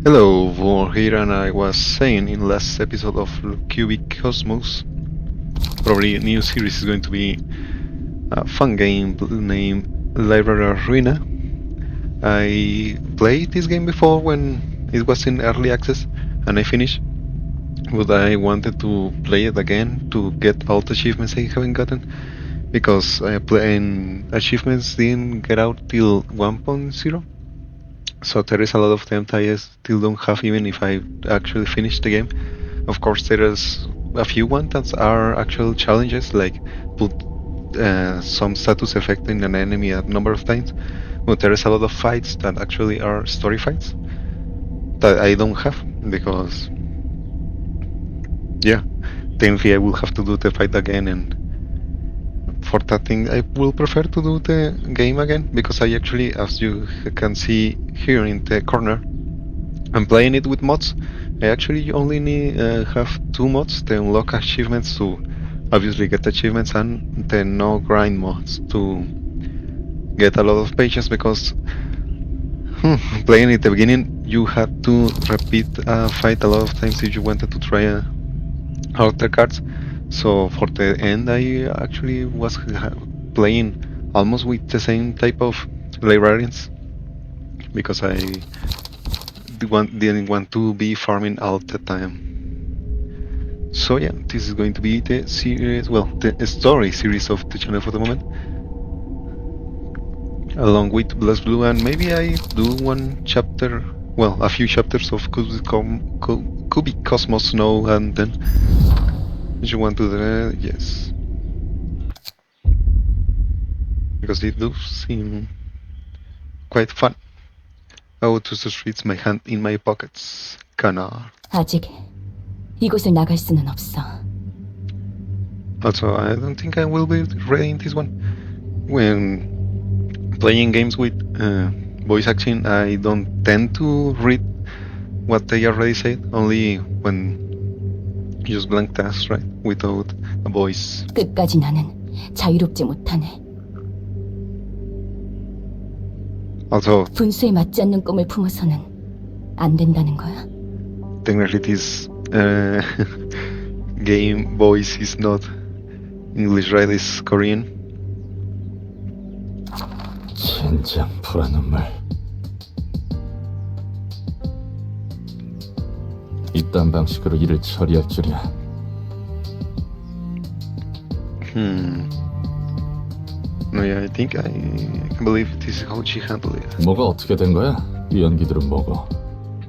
Hello, Vor here, and I was saying in last episode of Cubic Cosmos, probably a new series is going to be a fun game named Library of Ruina. I played this game before when it was in early access, and I finished, but I wanted to play it again to get all the achievements I haven't gotten, because playing achievements didn't get out till 1.0. So there is a lot of them that I still don't have, even if I actually finish the game. Of course, there is a few ones that are actual challenges, like put some status effect in an enemy a number of times. But there is a lot of fights that actually are story fights that I don't have because, yeah, technically I will have to do the fight again, and for that thing I will prefer to do the game again because I actually, as you can see here in the corner, I'm playing it with mods. I actually only need have 2 mods to unlock achievements, to obviously get achievements, and the no grind mods to get a lot of pages, because playing at the beginning you had to repeat a fight a lot of times if you wanted to try out the cards. So for the end I actually was playing almost with the same type of librarians because I didn't want to be farming all the time. So yeah, this is going to be the series, well, the story series of the channel for the moment, along with Blast Blue, and maybe I do one chapter, well, a few chapters of Cubic Cosmos now and then. You want to do that? Yes. Because it does seem quite fun. Out to the streets, my hand in my pockets. Canard. 아직 이곳을 나갈 수는 없어. Also, I don't think I will be reading this one. When playing games with voice acting, I don't tend to read what they already said, only when just blank text, right? Without a voice. 끝까지 나는 자유롭지 못하네. Also, 분수에 맞지 않는 꿈을 품어서는 안 된다는 거야. technically this game voice is not English, right? It's Korean. 젠장 불안 눈물. 이딴 방식으로 일을 처리할 줄이야. No, yeah, I think I can believe this is how she handled it. 뭐가 어떻게 된 거야? 이 연기들은 뭐고?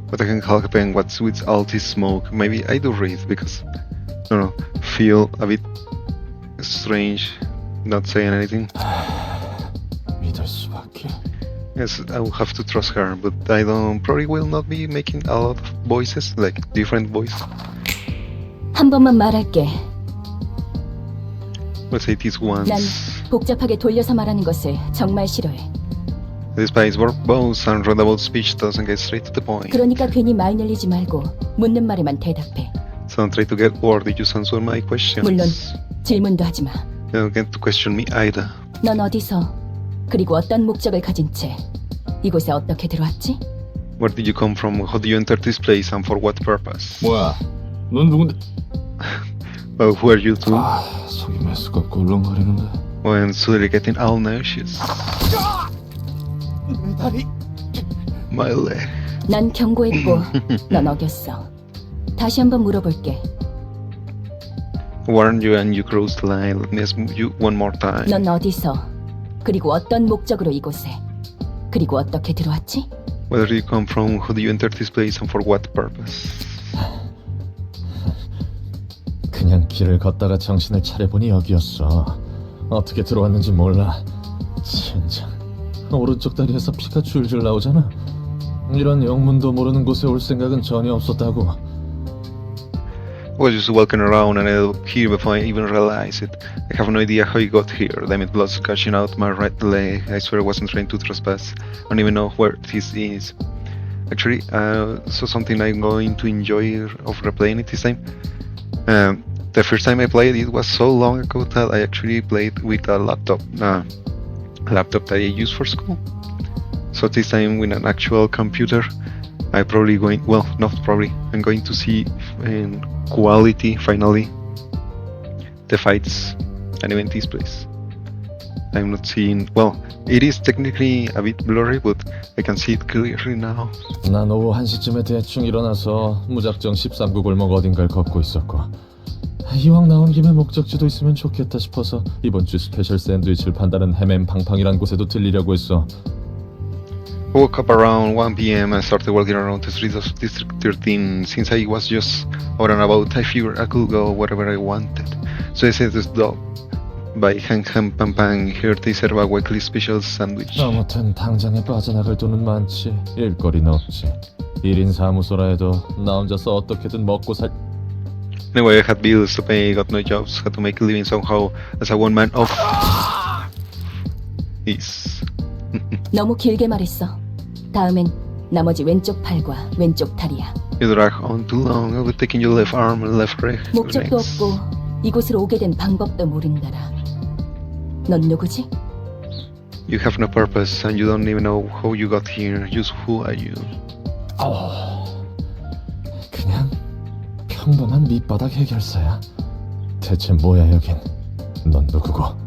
But I can help and what's with all this smoke. Maybe I do read because I don't know, feel a bit strange not saying anything. 믿을 수밖에. Yes, I will have to trust her, but I don't probably will not be making a lot of voices, like different voices. 한 번만 말할게. Let's say this once. 난 복잡하게 돌려서 말하는 것을 정말 싫어해. Despite verbose and readable speech doesn't get straight to the point. 그러니까 괜히 말 늘리지 말고 묻는 말에만 대답해. So don't try to get bored, just answer my questions. 물론 질문도 하지 마. Don't get to question me either. 넌 어디서 그리고 어떤 목적을 가진 채 이곳에 어떻게 들어왔지? Where did you come from? How did you enter this place and for what purpose? 뭐야? 넌 누군데? Well, who are you two? 속이 메스껍고 울렁거리는데. When suddenly getting all nauseous. 내 다리. My leg. 난 경고했고 넌 어겼어. 다시 한번 물어볼게. Warned you and you crossed the line. Let me ask you one more time. 넌 어디서 그리고 어떤 목적으로 이곳에 그리고 어떻게 들어왔지? Where did you come from? How did you enter this place and for what purpose? 그냥 길을 걷다가 정신을 차려보니 여기였어. 어떻게 들어왔는지 몰라. 진짜 오른쪽 다리에서 피가 줄줄 나오잖아. 이런 영문도 모르는 곳에 올 생각은 전혀 없었다고. I was just walking around and I looked here before I even realized it. I have no idea how you got here. Damn it, blood's gushing out my right leg. I swear I wasn't trying to trespass. I don't even know where this is. Actually, so something I'm going to enjoy of replaying it this time. The first time I played it was so long ago that I actually played with a laptop that I use for school. So this time with an actual computer, I'm probably going. Well, not probably. I'm going to see in quality finally the fights and even this place. I'm not seeing. Well, it is technically a bit blurry, but I can see it clearly now. 난 오후 1시쯤에 대충 일어나서 무작정 13구 골목 어딘가를 걷고 있었고 이왕 나온 김에 목적지도 있으면 좋겠다 싶어서 이번 주 스페셜 샌드위치를 판다는 해맨팡팡이란 곳에도 들리려고 했어. I woke up around 1 p.m. and started walking around the streets of District 13. Since I was just out and about, I figured I could go wherever I wanted. So I set to stop by Ham Pam Pam. Here they serve a weekly special sandwich. 아무튼 당장에 빠져나갈 돈은 많지. 일거리는 없지. 1인 사무소라 해도 나 혼자서 어떻게든 먹고 살... Anyway, I had bills to pay, got no jobs, had to make a living somehow as a one-man off. Is. 너무 길게 말했어. 다음엔 나머지 왼쪽 팔과 왼쪽 다리야. You drag on too long. I'll be taking your left arm and left leg. 목적도 next. 없고 이곳으로 오게 된 방법도 모른다라. 넌 누구지? You have no purpose and you don't even know how you got here. Just who are you? 그냥 평범한 밑바닥 해결사야. 대체 뭐야 여긴? 넌 누구고?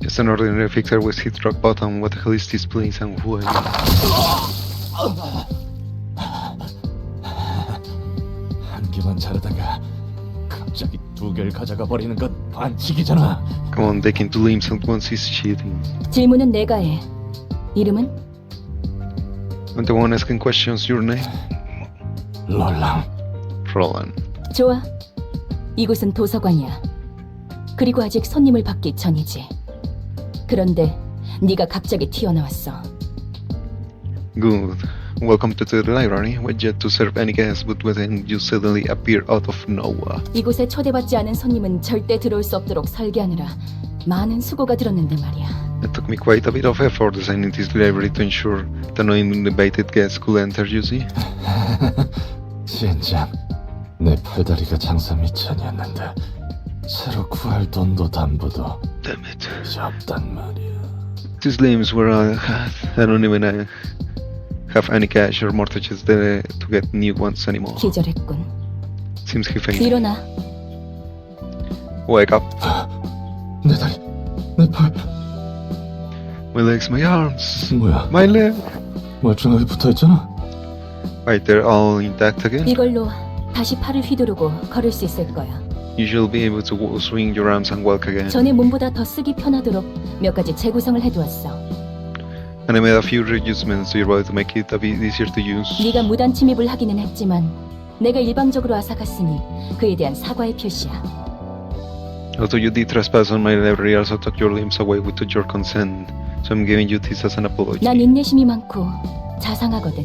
Just an ordinary fixer with hit rock bottom. What the hell is this place and who are you? 한 개만 자르다가 갑자기 2개를 가져가 버리는 건 반칙이잖아. Come on, taking 2 limbs at once is cheating. 질문은 내가 해. 이름은? I'm the one asking questions. Your name? 롤랑. Roland. 좋아. 이곳은 도서관이야. 그리고 아직 손님을 받기 전이지. 그런데 네가 갑자기 튀어나왔어. Good. Welcome to the library. We're yet to serve any guests, but when you suddenly appear out of nowhere. 이곳에 초대받지 않은 손님은 절대 들어올 수 없도록 설계하느라 많은 수고가 들었는데 말이야. It took me quite a bit of effort designing this library to ensure that no uninvited guests could enter, you see. 진짜 내 팔다리가 장사 미천이었는데 새로 구할 돈도 담보도 Damn it. 이제 없단 말이야. These limbs were all I had. I don't even have any cash or mortgages there to get new ones anymore. 기절했군. Seems he fainted. 일어나. Wake up. 내 다리, 내 팔, My legs, my arms. 뭐야? My leg. 멀쩡하게 붙어있잖아. Right, they're all intact again. 이걸로 다시 팔을 휘두르고 걸을 수 있을 거야. You shall be able to swing your arms and walk again. 전에 몸보다 더 쓰기 편하도록 몇 가지 재구성을 해두었어. And I made a few readjustments to your body to make it a bit easier to use. 네가 무단 침입을 하기는 했지만 내가 일방적으로 앗아갔으니 그에 대한 사과의 표시야. Although you did trespass on my library, I also took your limbs away without your consent. So I'm giving you this as an apology. 난 인내심이 많고 자상하거든.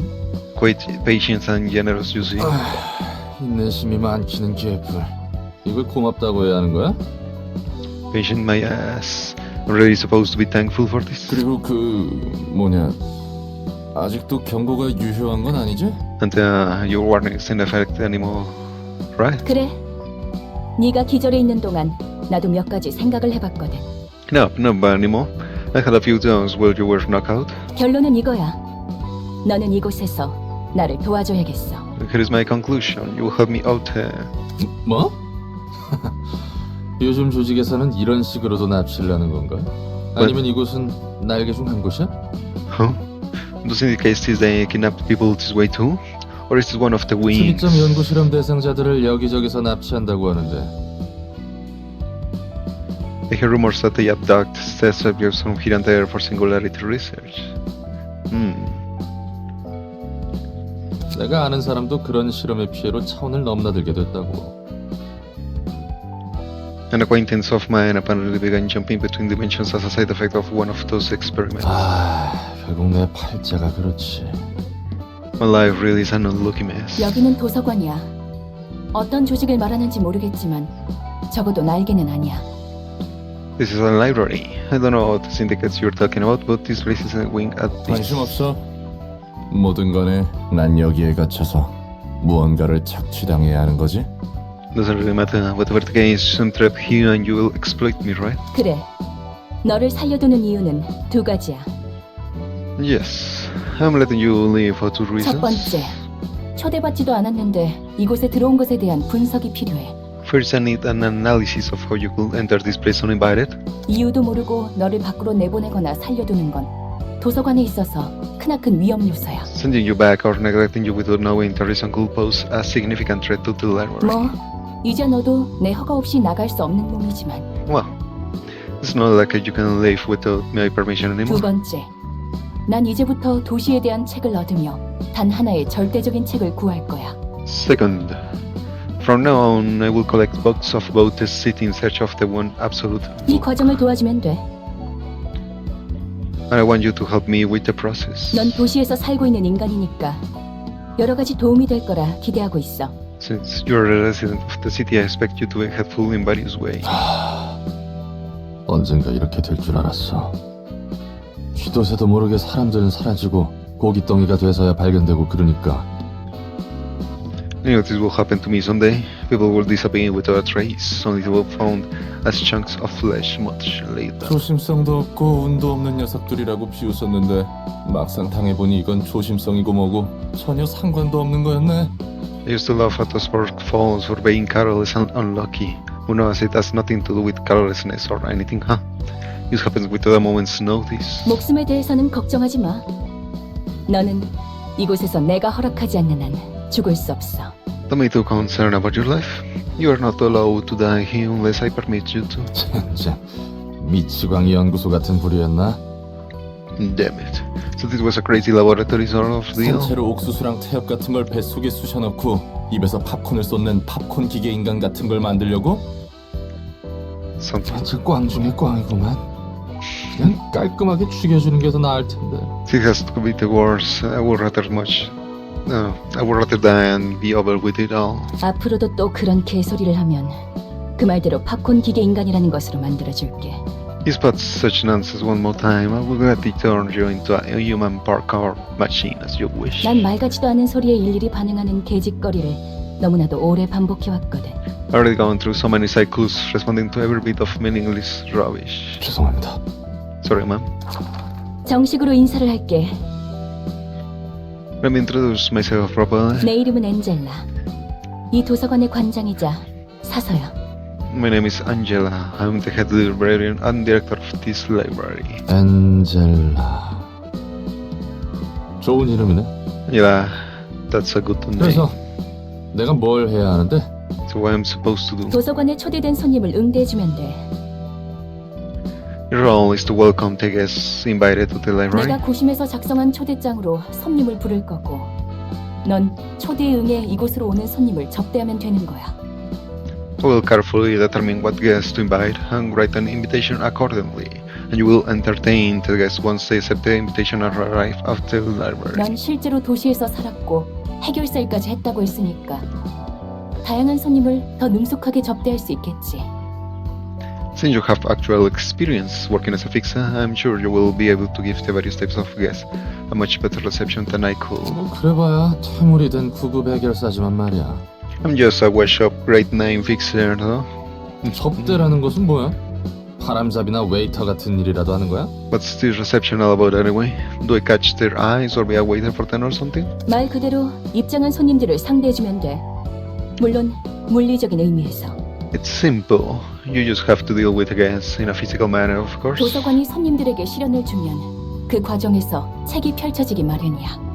Quite patient and generous, you see. 인내심이 많기는 개뿔. 이걸 고맙다고 해야 하는 거야? Patient my ass. I'm really supposed to be thankful for this. 그리고 뭐냐, 아직도 경고가 유효한 건 아니지? And your warning is in effect anymore, right? 그래. 네가 기절해 있는 동안 나도 몇 가지 생각을 해봤거든. No, not bad anymore. I had a few times where you were knocked out. 결론은 이거야. 너는 이곳에서 나를 도와줘야겠어. Here is my conclusion. You will help me out here. 뭐? 요즘 조직에서는 이런 식으로도 납치를 하는 건가? 아니면 이곳은 날개 중 한 곳이야? Huh? Does indicate this they kidnap people this way too? Or is this one of the wings? 특이점 연구 실험 대상자들을 여기저기서 납치한다고 하는데 I hear rumors that they abduct test subjects from here and there for singularity research. 내가 아는 사람도 그런 실험의 피해로 차원을 넘나들게 됐다고. An acquaintance of mine apparently began jumping between dimensions as a side effect of one of those experiments. 결국 내 팔자가 그렇지. My life really is an unlucky mess. 여기는 도서관이야. 어떤 조직을 말하는지 모르겠지만 적어도 날개는 아니야. This is a library. I don't know what syndicates you're talking about, but this place is a wing at 관심 없어. 뭐든 간에 난 여기에 갇혀서 무언가를 착취당해야 하는 거지? Doesn't really matter. Whatever the case, I'm trapped here and you will exploit me, right? 그래. 너를 살려두는 이유는 2가지야. Yes. I'm letting you live for 2 reasons. 첫 번째, 초대받지도 않았는데 이곳에 들어온 것에 대한 분석이 필요해. First, I need an analysis of how you could enter this place uninvited. 이유도 모르고 너를 밖으로 내보내거나 살려두는 건 도서관에 있어서 크나큰 위험 요소야. Sending you back or neglecting you without knowing the reason could pose a significant threat to the library. 뭐 이제 너도 내 허가 없이 나갈 수 없는 놈이지만. Well, it's not like you can live without my permission 두 anymore. 번째, 난 이제부터 도시에 대한 책을 얻으며 단 하나의 절대적인 책을 구할 거야. Second, from now on, I will collect books of both the city in search of the one absolute 이 book. 과정을 도와주면 돼. And I want you to help me with the process. 넌 도시에서 살고 있는 인간이니까 여러 가지 도움이 될 거라 기대하고 있어. Since you're a resident of the city, I expect you to be helpful in various ways. 언젠가 이렇게 될 줄 알았어. 쥐도 새도 모르게 사람들은 사라지고 고깃덩이가 돼서야 발견되고 그러니까. I know this will happen to me someday. People will disappear without a trace, only to be found as chunks of flesh much later. 조심성도 없고 운도 없는 녀석들이라고 비웃었는데 막상 당해보니 이건 조심성이고 뭐고 전혀 상관도 없는 거였네. I used to laugh at those poor fools for being careless and unlucky. Who knows, it has nothing to do with carelessness or anything, huh? It happens without a moment's notice. 목숨에 대해서는 걱정하지 마. 너는 이곳에서 내가 허락하지 않는 한 죽을 수 없어. Don't be too concerned about your life. You are not allowed to die here unless I permit you to. 진짜 미치광이 연구소 같은 부류였나? Damn it. So this was a crazy laboratory sort of deal? 산채로 옥수수랑 태엽 같은 걸 뱃속에 쑤셔넣고 입에서 팝콘을 쏟는 팝콘 기계 인간 같은 걸 만들려고? Something. 진짜 꽝 중에 꽝이구만. 그냥 깔끔하게 죽여주는 게 더 나을 텐데. It has to be the worst. I would rather die and be over with it all. 앞으로도 또 그런 개소리를 하면 그 말대로 팝콘 기계 인간이라는 것으로 만들어줄게. You spot such nonsense one more time, I will gladly turn you into a human parkour machine as you wish. 난 말 같지도 않은 소리에 일일이 반응하는 개짓거리를 너무나도 오래 반복해왔거든. I've already gone through so many cycles responding to every bit of meaningless rubbish. 죄송합니다. Sorry, ma'am. 정식으로 인사를 할게. Let me introduce myself properly. 내 이름은 엔젤라. 이 도서관의 관장이자 사서야. My name is Angela. I'm the head librarian and director of this library. 엔젤라. 좋은 이름이네. Yeah, that's a good name. 그래서 내가 뭘 해야 하는데? So what I'm supposed to do? 도서관에 초대된 손님을 응대해주면 돼. Your role is to welcome the guests invited to the library. 내가 고심해서 작성한 초대장으로 손님을 부를 거고 넌 초대에 응해 이곳으로 오는 손님을 접대하면 되는 거야. I will carefully determine what guests to invite and write an invitation accordingly. And you will entertain the guests once they accept the invitation and arrive at the library. 넌 실제로 도시에서 살았고 해결사 일까지 했다고 했으니까 다양한 손님을 더 능숙하게 접대할 수 있겠지. Since you have actual experience working as a fixer, I'm sure you will be able to give the various types of guests a much better reception than I could. 뭐 그래봐야 퇴물이 된 구급 해결사지만 말이야. I'm just a workshop great name fixer, though. 접대라는 것은 뭐야? 바람잡이나 웨이터 같은 일이라도 하는 거야? What's this reception all about anyway? Do I catch their eyes or be a waiter for them or something? 말 그대로 입장한 손님들을 상대해주면 돼. 물론 물리적인 의미에서. It's simple. You just have to deal with the guests in a physical manner, of course. 도서관이 손님들에게 시련을 주면 그 과정에서 책이 펼쳐지기 마련이야.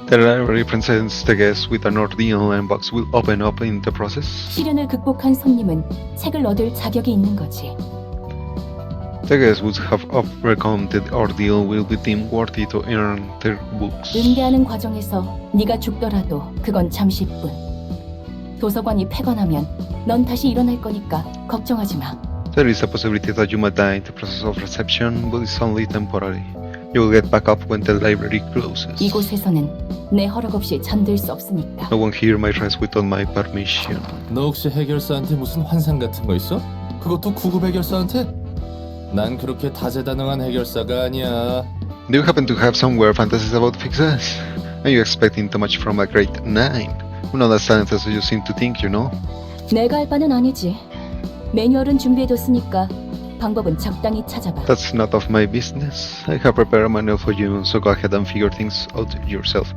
The library presents the guests with an ordeal and box will open up in the process. 시련을 극복한 손님은 책을 얻을 자격이 있는 거지. The guests who have overcome the ordeal will be deemed worthy to earn their books. 응대하는 과정에서 네가 죽더라도 그건 잠시뿐. 도서관이 폐관하면 넌 다시 일어날 거니까 걱정하지 마. There is a possibility that you might die in the process of reception, but it's only temporary. You will get back up when the library closes. 이곳에서는 내 허락 없이 잠들 수 없으니까. No one here might rest without my permission. 너 혹시 해결사한테 무슨 환상 같은 거 있어? 그것도 구급 해결사한테? 난 그렇게 다재다능한 해결사가 아니야. Do you happen to have some weird fantasies about fixers? Are you expecting too much from a great nine? We're not as talented as you seem to think, you know? 내가 할 바는 아니지. 매뉴얼은 준비해뒀으니까 방법은 적당히 찾아봐. That's not of my business. I have prepared a manual for you, so go ahead and figure things out yourself.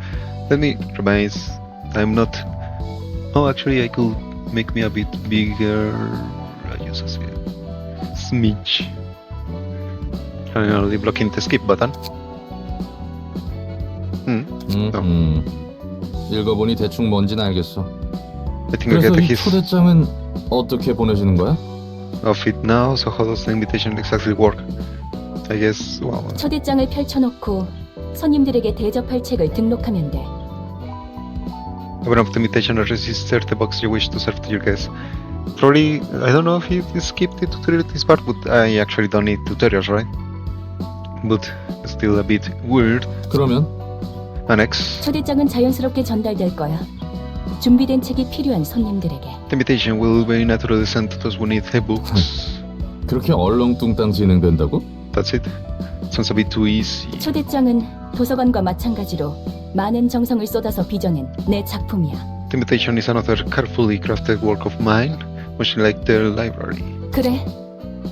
Let me revise I'm not. Oh, actually, I could make me a bit bigger. I use a smidge. I'm only blocking the skip button. 읽어보니 대충 뭔진 알겠어. I think I 그래서 get 이 his 초대장은 어떻게 보내주는 거야? of it now. So how does the invitation exactly work? I guess. Well, 초대장을 펼쳐놓고 손님들에게 대접할 책을 등록하면 돼. open up the invitation and register the box you wish to serve to your guests. Probably, I don't know if he skipped the tutorial this part, but I actually don't need tutorials, right? But still a bit weird. 그러면 Annex. 초대장은 자연스럽게 전달될 거야. 준비된 책이 필요한 손님들에게. The invitation will be naturally sent to those who need the books. 그렇게 얼렁뚱땅 진행된다고? That's it. Sounds a bit too easy. 초대장은 도서관과 마찬가지로 많은 정성을 쏟아서 빚어낸 내 작품이야. The invitation is another carefully crafted work of mine, much like the library. 그래,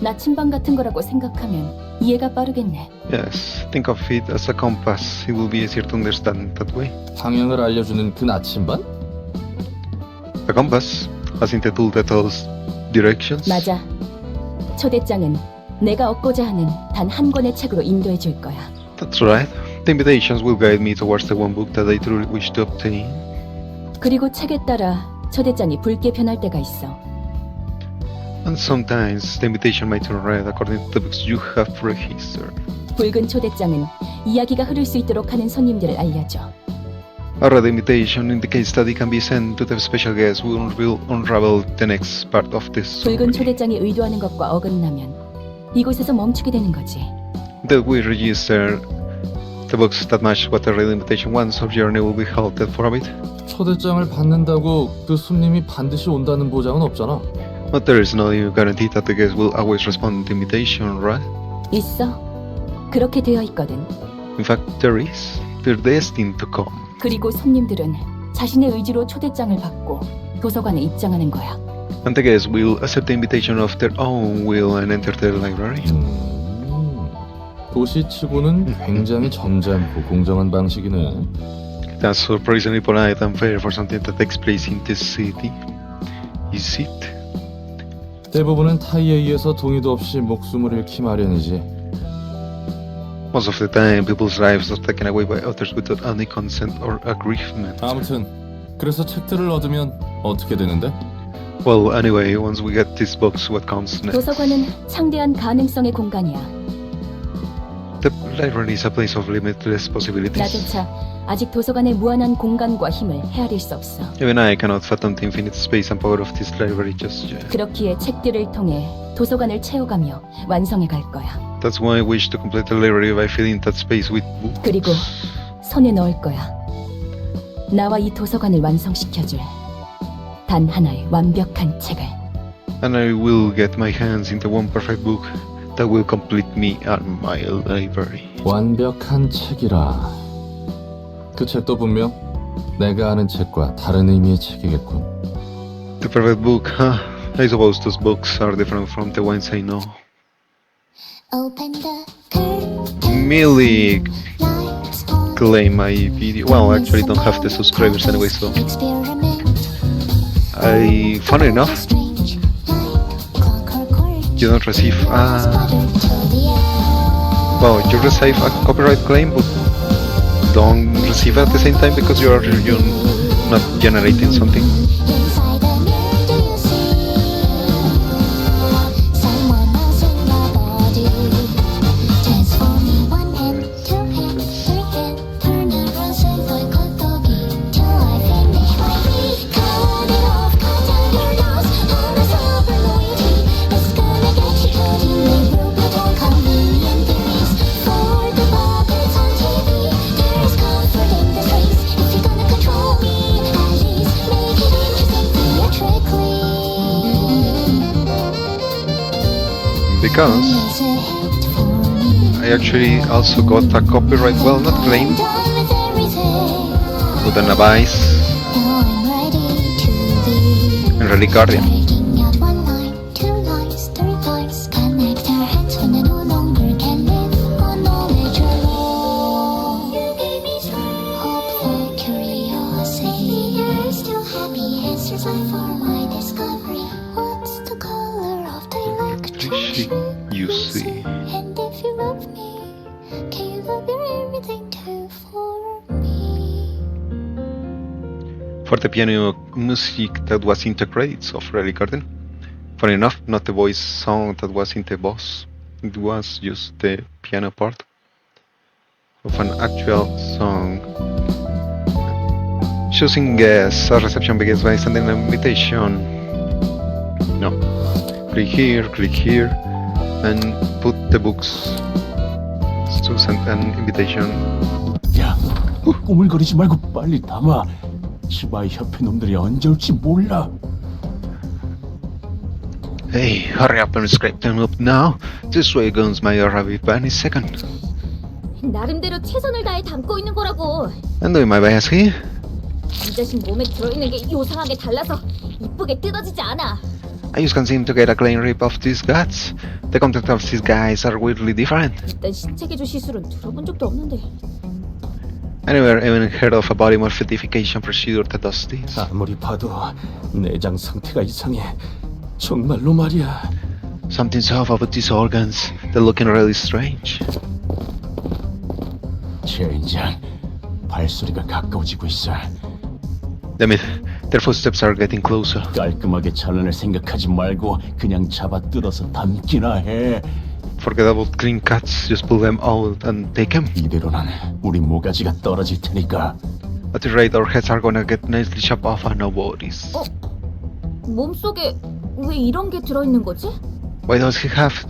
나침반 같은 거라고 생각하면 이해가 빠르겠네. Yes, think of it as a compass. It will be easier to understand that way. 방향을 알려주는 그 나침반? A compass, as in the tool that tells directions. 맞아. 초대장은 내가 얻고자 하는 단 한 권의 책으로 인도해 줄 거야. That's right. The invitations will guide me towards the one book that I truly wish to obtain. 그리고 책에 따라 초대장이 붉게 변할 때가 있어. And sometimes the invitation might turn red according to the books you have registered. 붉은 초대장은 이야기가 흐를 수 있도록 하는 손님들을 알려줘. A red invitation indicates that it can be sent to the special guest who will unravel the next part of the story. 붉은 초대장이 의도하는 것과 어긋나면 이곳에서 멈추게 되는 거지. That we register the books that match what the red invitation wants, our journey will be halted for a bit. 초대장을 받는다고 그 손님이 반드시 온다는 보장은 없잖아. But there is no guarantee that the guest will always respond to the invitation, right? 있어. 그렇게 되어 있거든. In fact, there is. They're destined to come. 그리고 손님들은 자신의 의지로 초대장을 받고 도서관에 입장하는 거야. And the guests will accept the invitation of their own will and enter the library. 도시치고는 굉장히 점잖고 공정한 방식이네. That's surprisingly polite and fair for something that takes place in this city. Is it? 대부분은 타이에 의해서 동의도 없이 목숨을 잃기 마련이지. Most of the time, people's lives are taken away by others without any consent or agreement. 아무튼 그래서 책들을 얻으면 어떻게 되는데? Well, anyway, once we get this box, what comes next? 도서관은 창대한 가능성의 공간이야. The library is a place of limitless possibilities. 나조차 아직 도서관의 무한한 공간과 힘을 헤아릴 수 없어. Even I cannot fathom the infinite space and power of this library just yet. 그렇기에 책들을 통해 도서관을 채워가며 완성해 갈 거야. That's why I wish to complete the library by filling that space with books. 그리고 손에 넣을 거야. 나와 이 도서관을 완성시켜줄 단 하나의 완벽한 책을. And I will get my hands into one perfect book that will complete me and my library. 완벽한 책이라. 그 책도 분명 내가 아는 책과 다른 의미의 책이겠군. The perfect book, huh? I suppose those books are different from the ones I know. Merely claim my video. Well, I actually don't have the subscribers anyway, so funny enough, you don't receive well, you receive a copyright claim, but don't receive at the same time because you're not generating something. Because I actually also got a copyright, well, not claim, but an advice in Relic Guardian. happy answers I for my discovery. What's the color of the electricity You see. And if you love me, can you love your everything too for me? For the piano music that was in the credits of Relic Garden. Funny enough, not the voice song that was in the boss. It was just the piano part of an actual song. Choosing guests, a reception begins by sending an invitation. No. Click here, and put the books to send an invitation. 야, 꾸물거리지 말고 빨리 담아. 치바이 협회 놈들이 언제 올지 몰라. Hey, hurry up and scrape them up now. This way guns may arrive any second. 나름대로 최선을 다해 담고 있는 거라고. I'm doing my best here. 이 자식 몸에 들어있는 게 요상하게 달라서 이쁘게 뜯어지지 않아. I just can't seem to get a clean rip of these guts. The content of these guys are weirdly different. 일단 신체 개조 시술은 들어본 적도 없는데. I never even heard of a body morphification procedure that does this. 아무리 봐도 내장 상태가 이상해. 정말로 말이야. Something's off about these organs. They're looking really strange. 최인장, 발소리가 가까워지고 있어. Damn it, their footsteps are getting closer. 깔끔하게 잘라낼 생각하지 말고 그냥 잡아 뜯어서 담기나 해. Forget about clean cuts, just pull them out and take them. 이대로는 우리 모가지가 떨어질 테니까. At the rate, our heads are gonna get nicely chopped off and no worries. 몸속에 왜 이런 게 들어있는 거지? Why does he have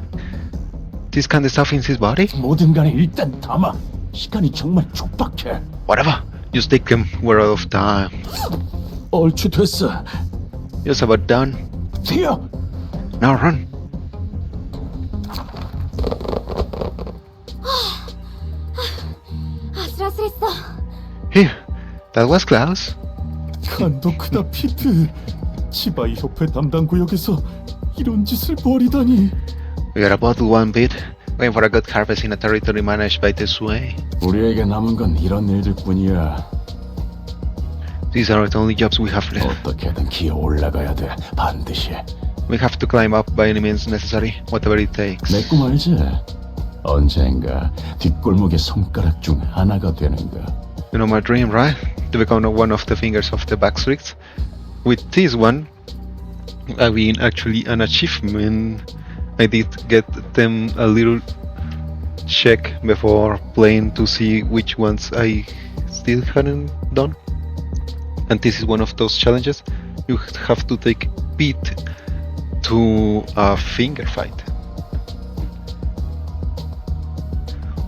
this kind of stuff in his body? 뭐든 간에 일단 담아. 시간이 정말 촉박해. Whatever, just take them. We're out of time. 얼추 됐어. Just about done. 튀어! Now run. 아슬아슬했어. Here, that was close. 간도 크다 피트. 치바이 협회 담당 구역에서 이런 짓을 벌이다니. We got a bottle one bit. Waiting for a good harvest in a territory managed by this way. 우리에게 남은 건 이런 일들뿐이야. These are the only jobs we have left. 어떻게든 기어 올라가야 돼. 반드시. We have to climb up by any means necessary, whatever it takes. 내 꿈 알지? 언젠가 뒷골목의 손가락 중 하나가 되는 거. You know my dream, right? To become one of the fingers of the backstreets. With this one, I mean actually an achievement. I did get them a little check before playing to see which ones I still hadn't done. And this is one of those challenges. You have to take Pete to a finger fight.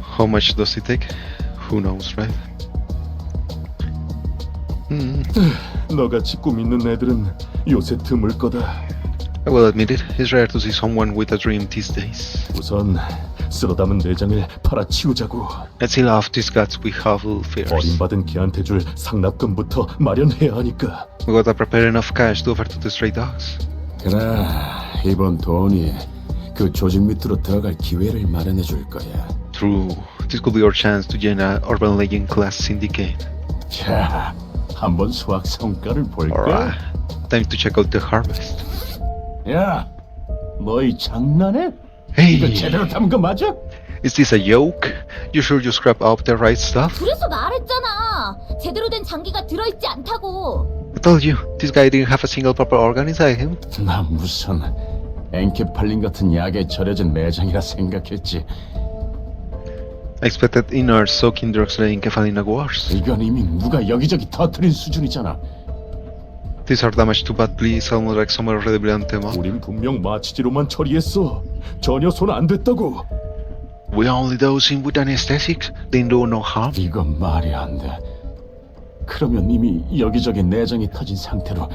How much does it take? Who knows, right? 너같이 꿈 있는 애들은 요새 드물 거다. I will admit it, it's rare to see someone with a dream these days. 우선 쓸어 담은 내장을 팔아치우자고. Let's heal off these guts we have first. 버림받은 개한테 줄 상납금부터 마련해야 하니까. We gotta prepare enough cash to offer to the stray dogs. 그래, 이번 돈이 그 조직 밑으로 들어갈 기회를 마련해 줄 거야. True, this could be our chance to join a urban legend class syndicate. 자, 한번 수학 성과를 볼까? Alright, time to check out the harvest. 야, 너희 장난해? 이거 Hey, 제대로 담은 거 맞아? is this a joke? You sure you scrap out the right stuff? 그래서 말했잖아. 제대로 된 장기가 들어있지 않다고. I told you, this guy didn't have a single proper organ inside him. 나 무슨 엔케팔린 같은 약에 절여진 매장이라 생각했지. I expected innards soaking drugs like Kefalina worse. 이건 이미 누가 여기저기 터뜨린 수준이잖아. These are damaged too badly, it's almost like someone already brilliant them up. 우린 분명 마취제로만 처리했어. 전혀 손 안 댔다고. We only dose him with anesthetics, they do no harm. 이건 말이 안 돼. 그러면 이미 여기저기 내장이 터진 상태로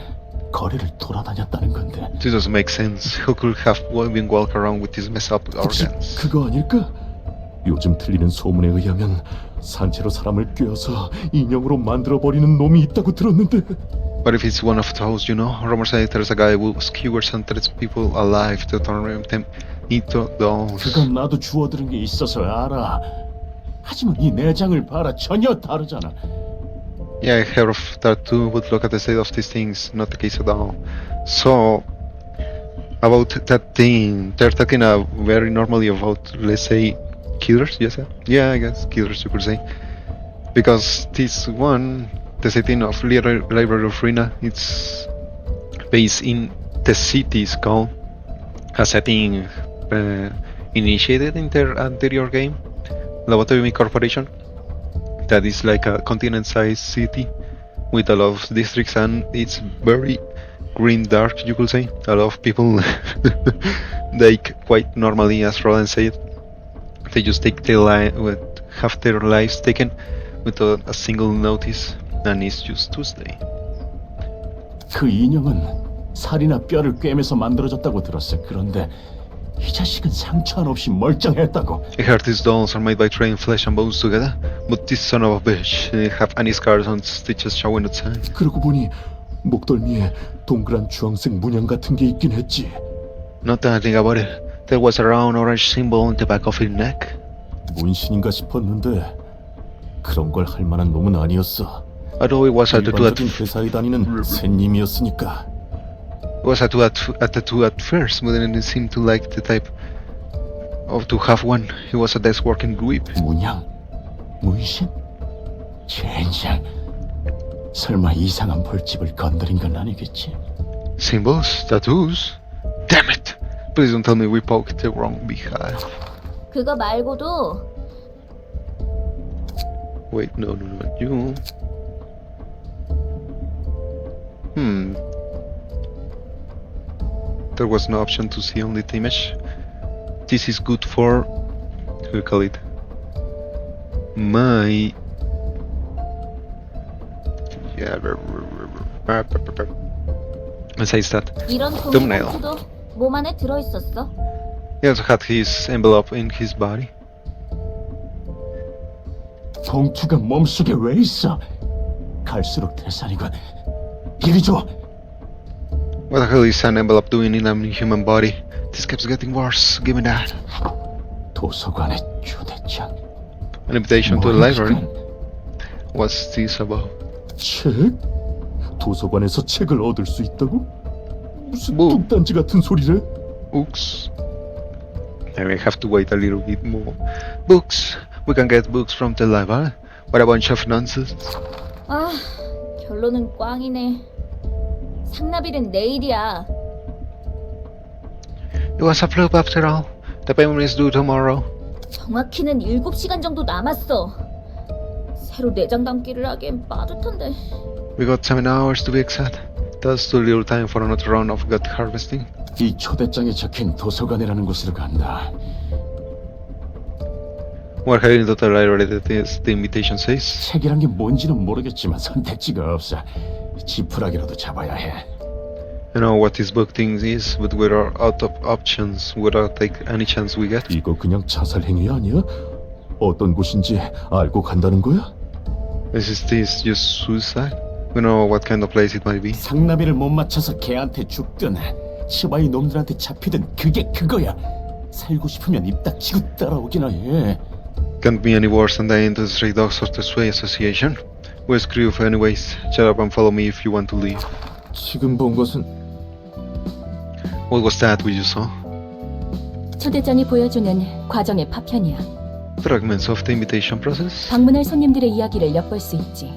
거리를 돌아다녔다는 건데. This doesn't make sense. Who could have been walking around with these messed up 혹시 organs? 그거 아닐까? 요즘 들리는 소문에 의하면 산채로 사람을 꿰어서 인형으로 만들어버리는 놈이 있다고 들었는데. But if it's one of those, you know, rumors say there's a guy who skewers and threats people alive to turn them into dolls. 그건 나도 주워들은 게 있어서 알아. 하지만 이 내장을 봐라, 전혀 다르잖아. Yeah, I heard of that too, but look at the state of these things, not the case at all. So, about that thing, they're talking very normally about, let's say, killers, yes? Yeah, I guess killers, you could say. Because this one, the setting of Library of Ruina, it's based in the city's called, a setting initiated in their anterior game, Lobotomy Corporation, that is like a continent-sized city with a lot of districts, and it's very green dark, you could say. A lot of people, like quite normally, as Roland said, they just take have their lives taken without a single notice, and it's just Tuesday. 그 인형은 살이나 뼈를 꿰매서 만들어졌다고 들었어. 그런데 이 자식은 상처 하나 없이 멀쩡했다고. I heard these dolls are made by trading flesh and bones together, but this son of a bitch didn't have any scars on stitches showing outside. 그러고 보니 목덜미에 동그란 주황색 문양 같은 게 있긴 했지. Not that I think about it, there was a round orange symbol on the back of his neck. 문신인가 싶었는데 그런 걸 할 만한 놈은 아니었어. Although it was a tattoo 일반적인 회사에 다니는 샌님이었으니까. It was a tattoo at first, but then it seemed to like the type of to have one. He was a desk working whip. 문양? 문신? 젠장. 설마 이상한 벌집을 건드린 건 아니겠지? Symbols? Tattoos? Damn it! Please don't tell me we poked the wrong beehive. 그거 말고도 Wait, no, not you. There was no option to see only the image. This is good for, how do you call it? My... Yeah, besides that, 이런 종이 thumbnail. 봉투도 몸 안에 들어있었어. He also had his envelope in his body. 봉투가 몸속에 왜 있어? 갈수록 대산이군. 이리 줘. What the hell is an envelope doing in a human body? This keeps getting worse. Give me that. 도서관의 초대장. An invitation to the 뭐야, library. 이건? What's this about? 책? 도서관에서 책을 얻을 수 있다고? 무슨 뭐? 뚱딴지 같은 소리래? Books. I may have to wait a little bit more. Books. We can get books from the library. What a bunch of nonsense. 아, 결론은 꽝이네. 상납일은 내일이야. It was a flop after all. The payment is due tomorrow. 정확히는 7시간 정도 남았어. 새로 내장 담기를 하기엔 빠듯한데. We got 7 hours to be exact. That's too little time for another round of gut harvesting. 이 초대장에 적힌 도서관이라는 곳으로 간다. We're heading to the library that is, the invitation says. 책이란 게 뭔지는 모르겠지만 선택지가 없어. 지푸라기라도 잡아야 해. I know what this book thing is, but we're out of options. We'll take any chance we get. 이거 그냥 자살 행위 아니야? 어떤 곳인지 알고 간다는 거야? Is this just suicide? We know what kind of place it might be. 상나비를 못 맞춰서 걔한테 죽든 치바이 놈들한테 잡히든 그게 그거야. 살고 싶으면 입 닥치고 따라오기나 해. Can't be any worse than dying to the Stray Dogs of the Sway Association. We're screwed anyways. Shut up and follow me if you want to leave. 지금 본 것은 What was that we just saw? 초대장이 보여주는 과정의 파편이야. Fragments of the invitation process? 방문할 손님들의 이야기를 엿볼 수 있지.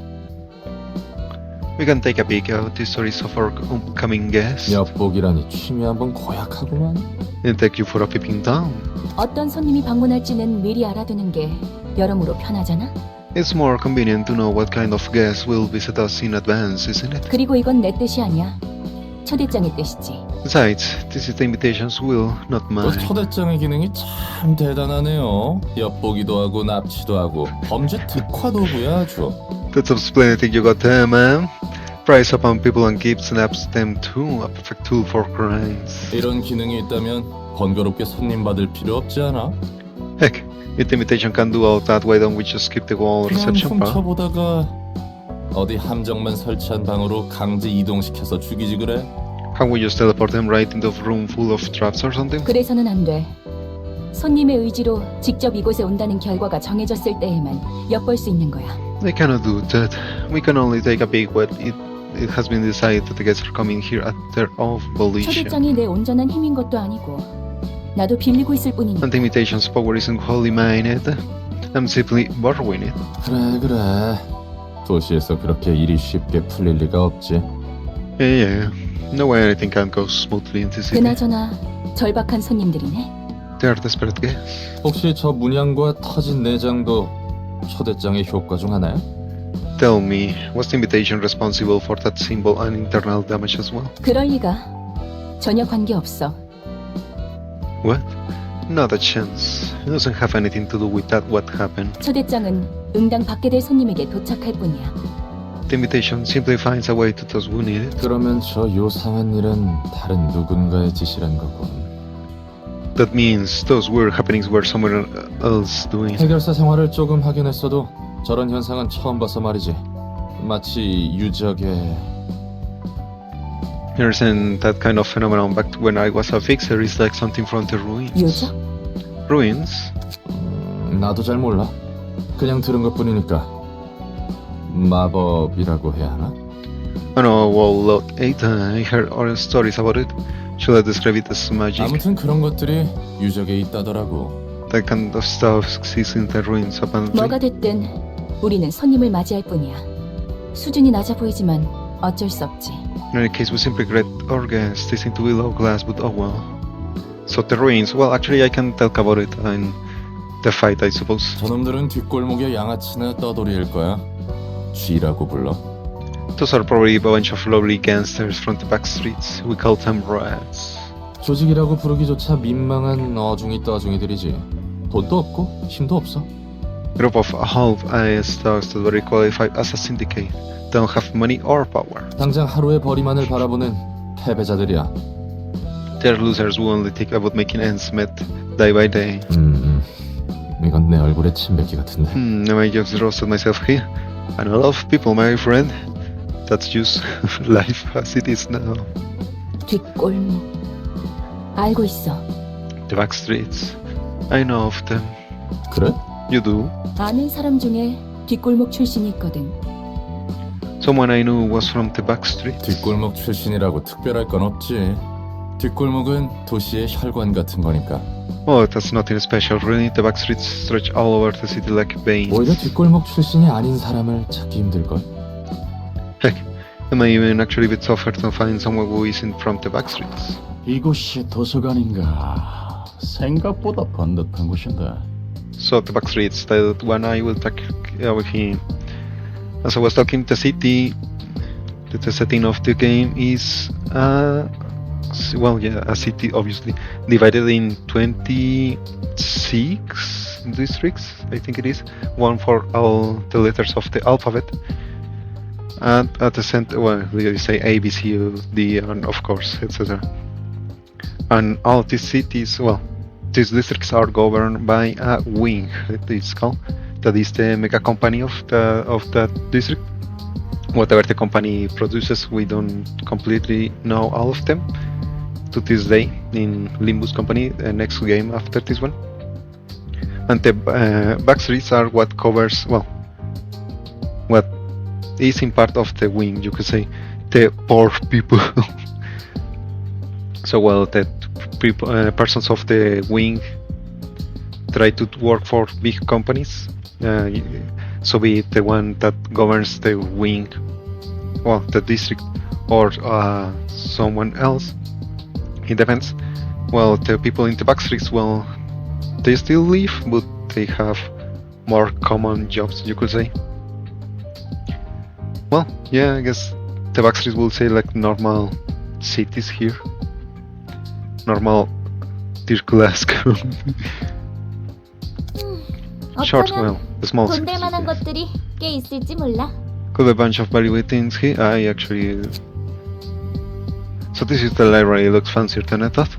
We can take a peek at the stories of our upcoming guests 엿보기라니 취미 한번 고약하구만. and take you for a peeping Tom. 어떤 손님이 방문할지는 미리 알아두는 게 여러모로 편하잖아. It's more convenient to know what kind of guests will visit us in advance, isn't it? 그리고 이건 내 뜻이 아니야. 초대장의 뜻이지. Besides, this is the invitation's will, not 또 mine. 초대장의 기능이 참 대단하네요. 엿보기도 하고 납치도 하고 범죄 특화 도구야 아주. That's a splendid thing you got there, man. Price upon people and keep snaps them too. A perfect tool for crimes. 이런 기능이 있다면 번거롭게 손님 받을 필요 없지 않아? Heck, if the invitation can do all that, why don't we just skip the whole 그냥 reception part? 훔쳐보다가 어디 함정만 설치한 방으로 강제 이동시켜서 죽이지 그래? Can't we just teleport them right into a room full of traps or something? 그래서는 안 돼. 손님의 의지로 직접 이곳에 온다는 결과가 정해졌을 때에만 엿볼 수 있는 거야. I cannot do that. We can only take a peek what it has been decided that the guests are coming here at their own volition. 초대장이 내 온전한 힘인 것도 아니고 나도 빌리고 있을 뿐이니까. And the imitation's power isn't wholly mine. I'm simply borrowing it. 그래. 도시에서 그렇게 일이 쉽게 풀릴 리가 없지. Yeah. No way anything can go smoothly in this city. 그나저나 절박한 손님들이네. They are desperate guests. 혹시 저 문양과 터진 내장도 초대장의 효과 중 하나야? Tell me, was the invitation responsible for that symbol and internal damage as well? 그럴 리가. 전혀 관계없어. What? Not a chance. It doesn't have anything to do with that what happened. 초대장은 응당 받게 될 손님에게 도착할 뿐이야. The invitation simply finds a way to those who need it. 그러면 저 요상한 일은 다른 누군가의 짓이란 거군. That means those weird happenings were someone else doing. 해결사 생활을 조금 하긴 했어도 저런 현상은 처음 봐서 말이지. 마치 유적의... There's that kind of phenomenon back when I was a fixer. It's like something from the ruins. 요적? Ruins? 나도 잘 몰라. 그냥 들은 것뿐이니까. 마법이라고 해야 하나? I know, well, look, I heard other stories about it. Should I describe it as magic? 아무튼 그런 것들이 유적에 있다더라고. That kind of stuff exists in the ruins apparently. 뭐가 됐든 우리는 손님을 맞이할 뿐이야. 수준이 낮아 보이지만 어쩔 수 없지. In any case, we simply greet our guests. They seem to be low class, but oh well. So the ruins, well, actually I can talk about it in the fight, I suppose. 저놈들은 뒷골목의 양아치나 떠돌이일 거야. G라고 불러. Those are probably a bunch of lovely gangsters from the back streets. We call them rats. 조직이라고 부르기조차 민망한 어중이 떠중이들이지. 돈도 없고 힘도 없어. Group of half-assed thugs that were qualified as a syndicate. Don't have money or power. 당장 하루의 벌이만을 바라보는 패배자들이야. They're losers who only think about making ends meet day by day. 이건 내 얼굴에 침 뱉기 같은데. I might just roasted myself here. And a lot of people, my friend. That's just life as it is now. 뒷골목. 알고 있어. The back streets. I know of them. 그래? You do? 아는 사람 중에 뒷골목 출신이 있거든. Someone I knew was from the back streets. 뒷골목 출신이라고 특별할 건 없지. 뒷골목은 도시의 혈관 같은 거니까. Oh, that's nothing special, really. The back streets stretch all over the city like veins. 오히려 뒷골목 출신이 아닌 사람을 찾기 힘들걸. Heck, it may even actually be tougher to find someone who isn't from the back streets. 이곳이 도서관인가? 생각보다 번듯한 곳인데. So the back streets, that one I will talk with him. As I was talking, the city, the setting of the game is, well, yeah, a city obviously divided in 26 districts, I think it is, one for all the letters of the alphabet. And at the center, well, you say A, B, C, D, and of course, etc. And all these cities, well, these districts are governed by a wing, it's called. That is the mega company of that district. Whatever the company produces, we don't completely know all of them. To this day, in Limbus Company, the next game after this one. And the back streets are what covers, well, what is in part of the wing, you could say, the poor people. So, well, the people, persons of the wing try to work for big companies. So be it the one that governs the wing, well, the district, or someone else. It depends. Well, the people in the back streets, well, they still live, but they have more common jobs, you could say. Well, yeah, I guess the back streets will say like normal cities here. Normal third class. Short, well, small 돈 될 cities. 만한 것들이 꽤 있을지 몰라. Could be a bunch of valuable things here. I actually. So this is the library. It looks fancier than I thought.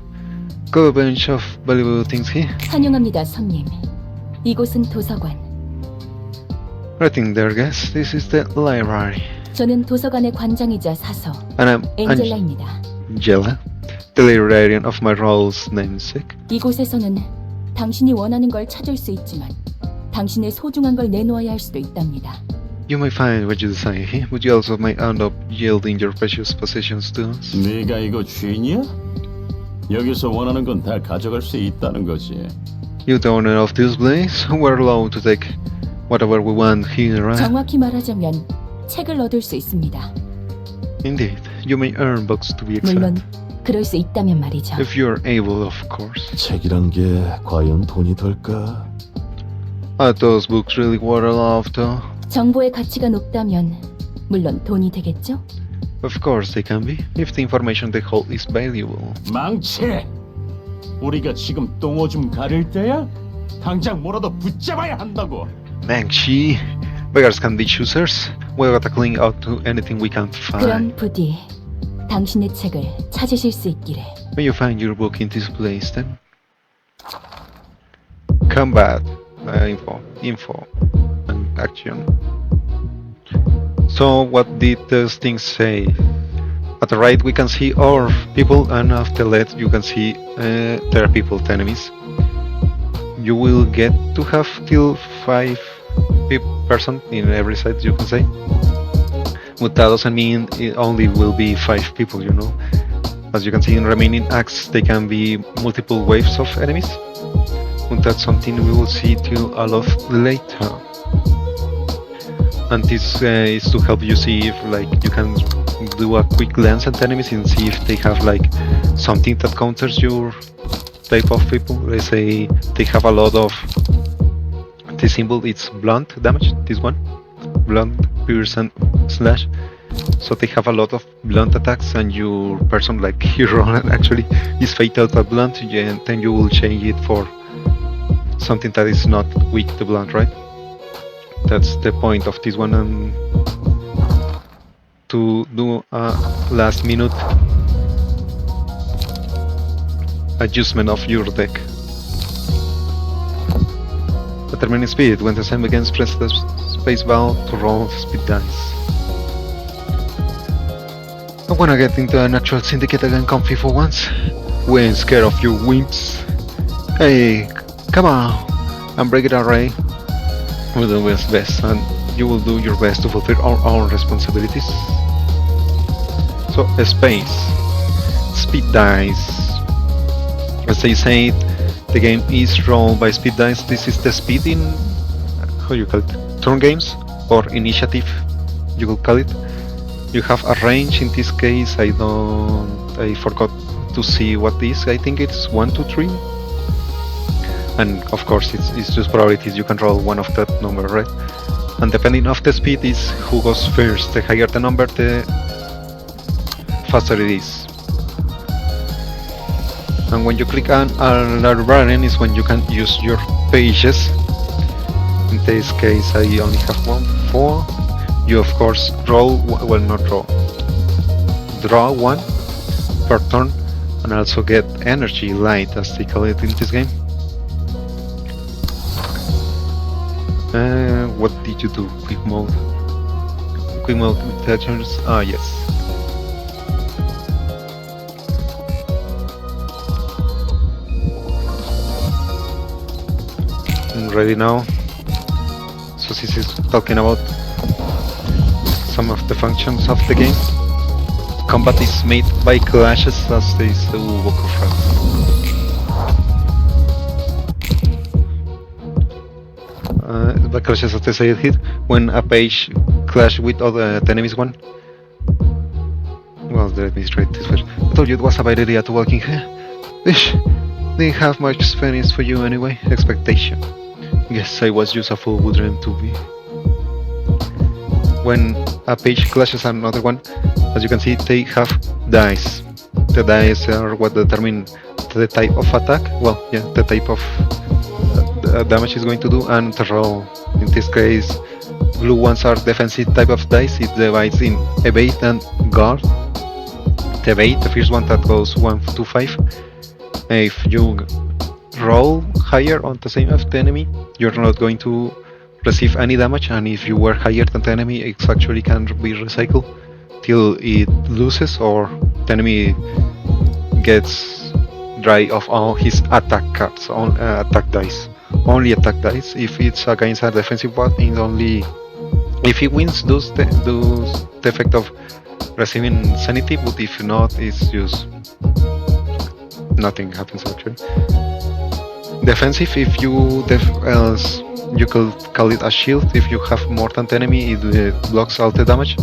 Could be a bunch of valuable things here. 환영합니다, 손님. 이곳은 도서관. Right in there, guys. This is the library. 저는 도서관의 관장이자 사서 And I'm 엔젤라입니다. Angela, the librarian of my role's namesake. 이곳에서는 당신이 원하는 걸 찾을 수 있지만 당신의 소중한 걸 내놓아야 할 수도 있답니다. You may find what you desire here, but you also may end up yielding your precious possessions to us. 네가 이거 주인이야? 여기서 원하는 건 다 가져갈 수 있다는 거지. You, the owner of this place, we're allowed to take whatever we want here, right? 정확히 말하자면 책을 얻을 수 있습니다. Indeed, you may earn books to be exact. 물론 그럴 수 있다면 말이죠. If you're able, of course. 책이란 게 과연 돈이 될까? Are those books really worth a lot, though? 정보의 가치가 높다면 물론 돈이 되겠죠? Of course they can be, if the information they hold is valuable. 망치! 우리가 지금 똥오줌 가릴 때야? 당장 뭐라도 붙잡아야 한다고. Mangshi, beggars can be choosers. We gotta cling out to anything we can 그럼 find. 부디 당신의 책을 찾으실 수 있기를. When you find your book in this place, then combat, info, and action. So, what did those things say? At the right, we can see our people, and at the left, you can see their people, the enemies. You will get to have till 5 person in every side, you can say. But that doesn't mean it only will be 5 people, you know. As you can see in remaining acts, they can be multiple waves of enemies. But that's something we will see till a lot later. And this is to help you see if you can do a quick glance at enemies and see if they have something that counters your type of people. Let's say they have a lot of this symbol, it's blunt damage, this one, blunt, pierce and slash. So they have a lot of blunt attacks, and your person like hero actually is fatal to blunt, and then you will change it for something that is not weak to blunt, right? That's the point of this one, and to do a last minute adjustment of your deck. Determine speed. When the same begins, press the space bar to roll the speed dice. I wanna get into an actual syndicate again comfy for once. We ain't scared of your wimps. Hey, come on, and break it array. We'll do our best, and you will do your best to fulfill our own responsibilities. So, space, speed dice. As they say, the game is rolled by speed dice. This is the speed in, how you call it, turn games or initiative, you will call it. You have a range. In this case, I forgot to see what this. I think it's 1, 2, 3. And of course it's just probabilities, you can roll one of that number, right? And depending on the speed is who goes first. The higher the number, the faster it is. And when you click on a librarian is when you can use your pages. In this case I only have 4. You of course roll, well not roll, draw 1 per turn, and also get energy light as they call it in this game. What did you do? Quick mode. Quick mode detachers. Ah, yes. I'm ready now. So this is talking about some of the functions of the game. Combat is made by clashes, as they say. The clashes of the side hit when a page clash with other the enemy's one. Well, let me straight this first. I told you it was a bad idea to walking here. Didn't have much experience for you anyway. Expectation. Guess I was just a fool who dreamed to be. When a page clashes another one, as you can see, they have dice. The dice are what determine the type of attack. Well, yeah, the type of damage is going to do, and the roll. In this case, blue ones are defensive type of dice. It divides in evade and guard. The evade, the first one that goes 1 to 5. If you roll higher on the same of the enemy, you're not going to receive any damage, and if you were higher than the enemy, it actually can be recycled till it loses or the enemy gets dry of all his attack cards, on attack dice. Only attack dice. If it's against a defensive one, it If he wins, does the effect of receiving sanity, but if not, it's just nothing happens actually. Defensive, if you you could call it a shield. If you have more than the enemy, it blocks all the damage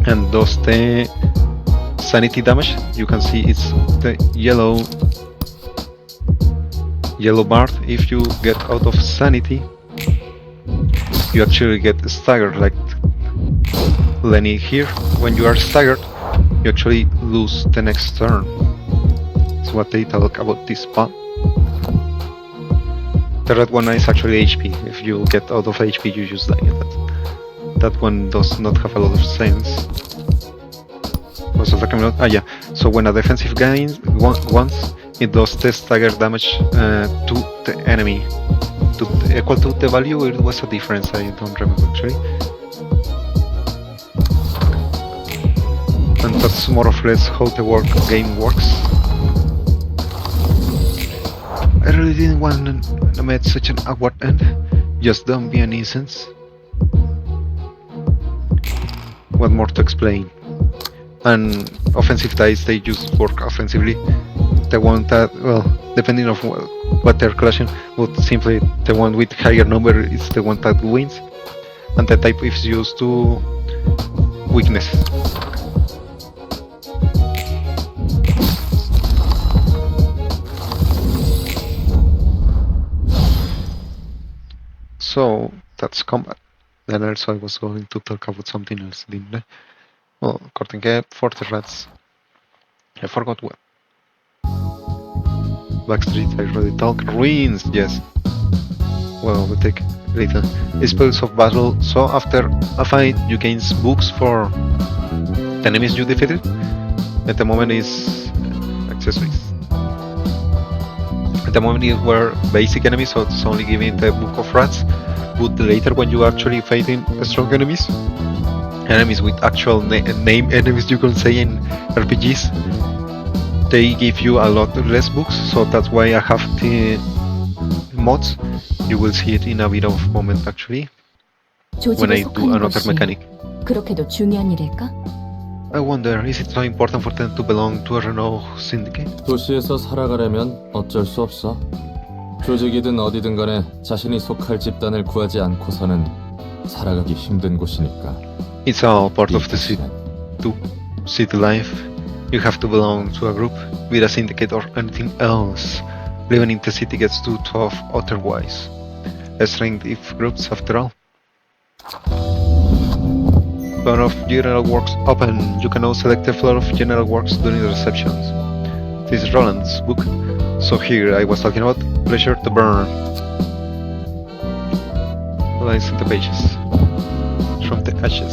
and does the sanity damage. You can see it's the yellow bar. If you get out of sanity, you actually get staggered, like Lenny here. When you are staggered, you actually lose the next turn. That's what they talk about this part. The red one is actually HP. If you get out of HP, you just die. That one does not have a lot of sense. Was I talking about? Yeah. So when a defensive guy once, it does the stagger damage to the enemy. Equal to the value, it was a difference, I don't remember actually. And that's more or less how the game works. I really didn't want to make such an awkward end. Just don't be a nuisance. What more to explain? And offensive dice, they just work offensively. The one that, well, depending on what they're clashing, but simply the one with higher number is the one that wins. And the type is used to weakness. So that's combat. Then also I was going to talk about something else, didn't I? Well, according to Forte Rats. I forgot what. Backstreet, I already talked. Ruins, yes. Well, we take later. Spells of battle. So after a fight, you gain books for the enemies you defeated. At the moment is accessories. At the moment it were basic enemies, so it's only giving the book of rats. But later, when you are actually fighting strong enemies with actual name enemies, you can say in RPGs, they give you a lot less books. So that's why I have the mods. You will see it in a bit of moment actually when I do another mechanic. 그렇게도 중요한 일일까? I wonder, is it so important for them to belong to a renowned syndicate? 도시에서 살아가려면 어쩔 수 없어. 조직이든 어디든 간에 자신이 속할 집단을 구하지 않고서는 살아가기 힘든 곳이니까. It's all part of the city life. You have to belong to a group, with a syndicate or anything else. Living in the city gets too tough otherwise. Strength if groups after all. Floor of General Works open. You can now select the floor of General Works during the receptions. This is Roland's book. So here I was talking about Pleasure to Burn. Lines in the pages. From the ashes.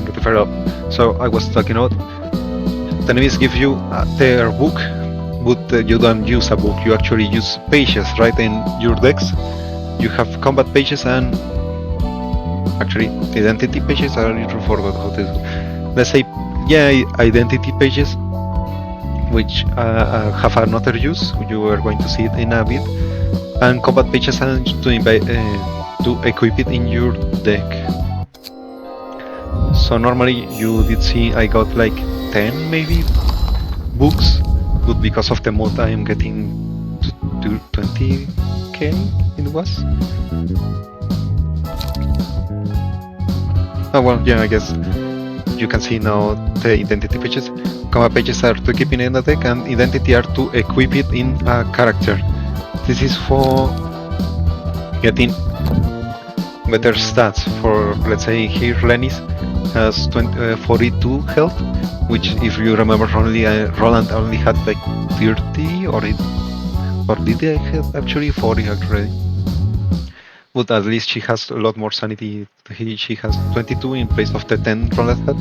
Get the fire up. So I was talking about the enemies give you their book, but you don't use a book. You actually use pages, right? In your decks, you have combat pages and actually identity pages. I really forgot how to do. Let's say, yeah, identity pages, which have another use. You are going to see it in a bit. And combat pages and to equip it in your deck. So normally you did see I got like 10 maybe books, but because of the mod I am getting to 20k it was. Oh well, yeah, I guess you can see now the identity pages. Combat pages are to keep it in the deck and identity are to equip it in a character. This is for getting better stats. For, let's say here Lenny's has 42 health, which if you remember Roland only had like 30 or did they have actually 40 already? But at least she has a lot more sanity. She has 22 in place of the 10 Roland had,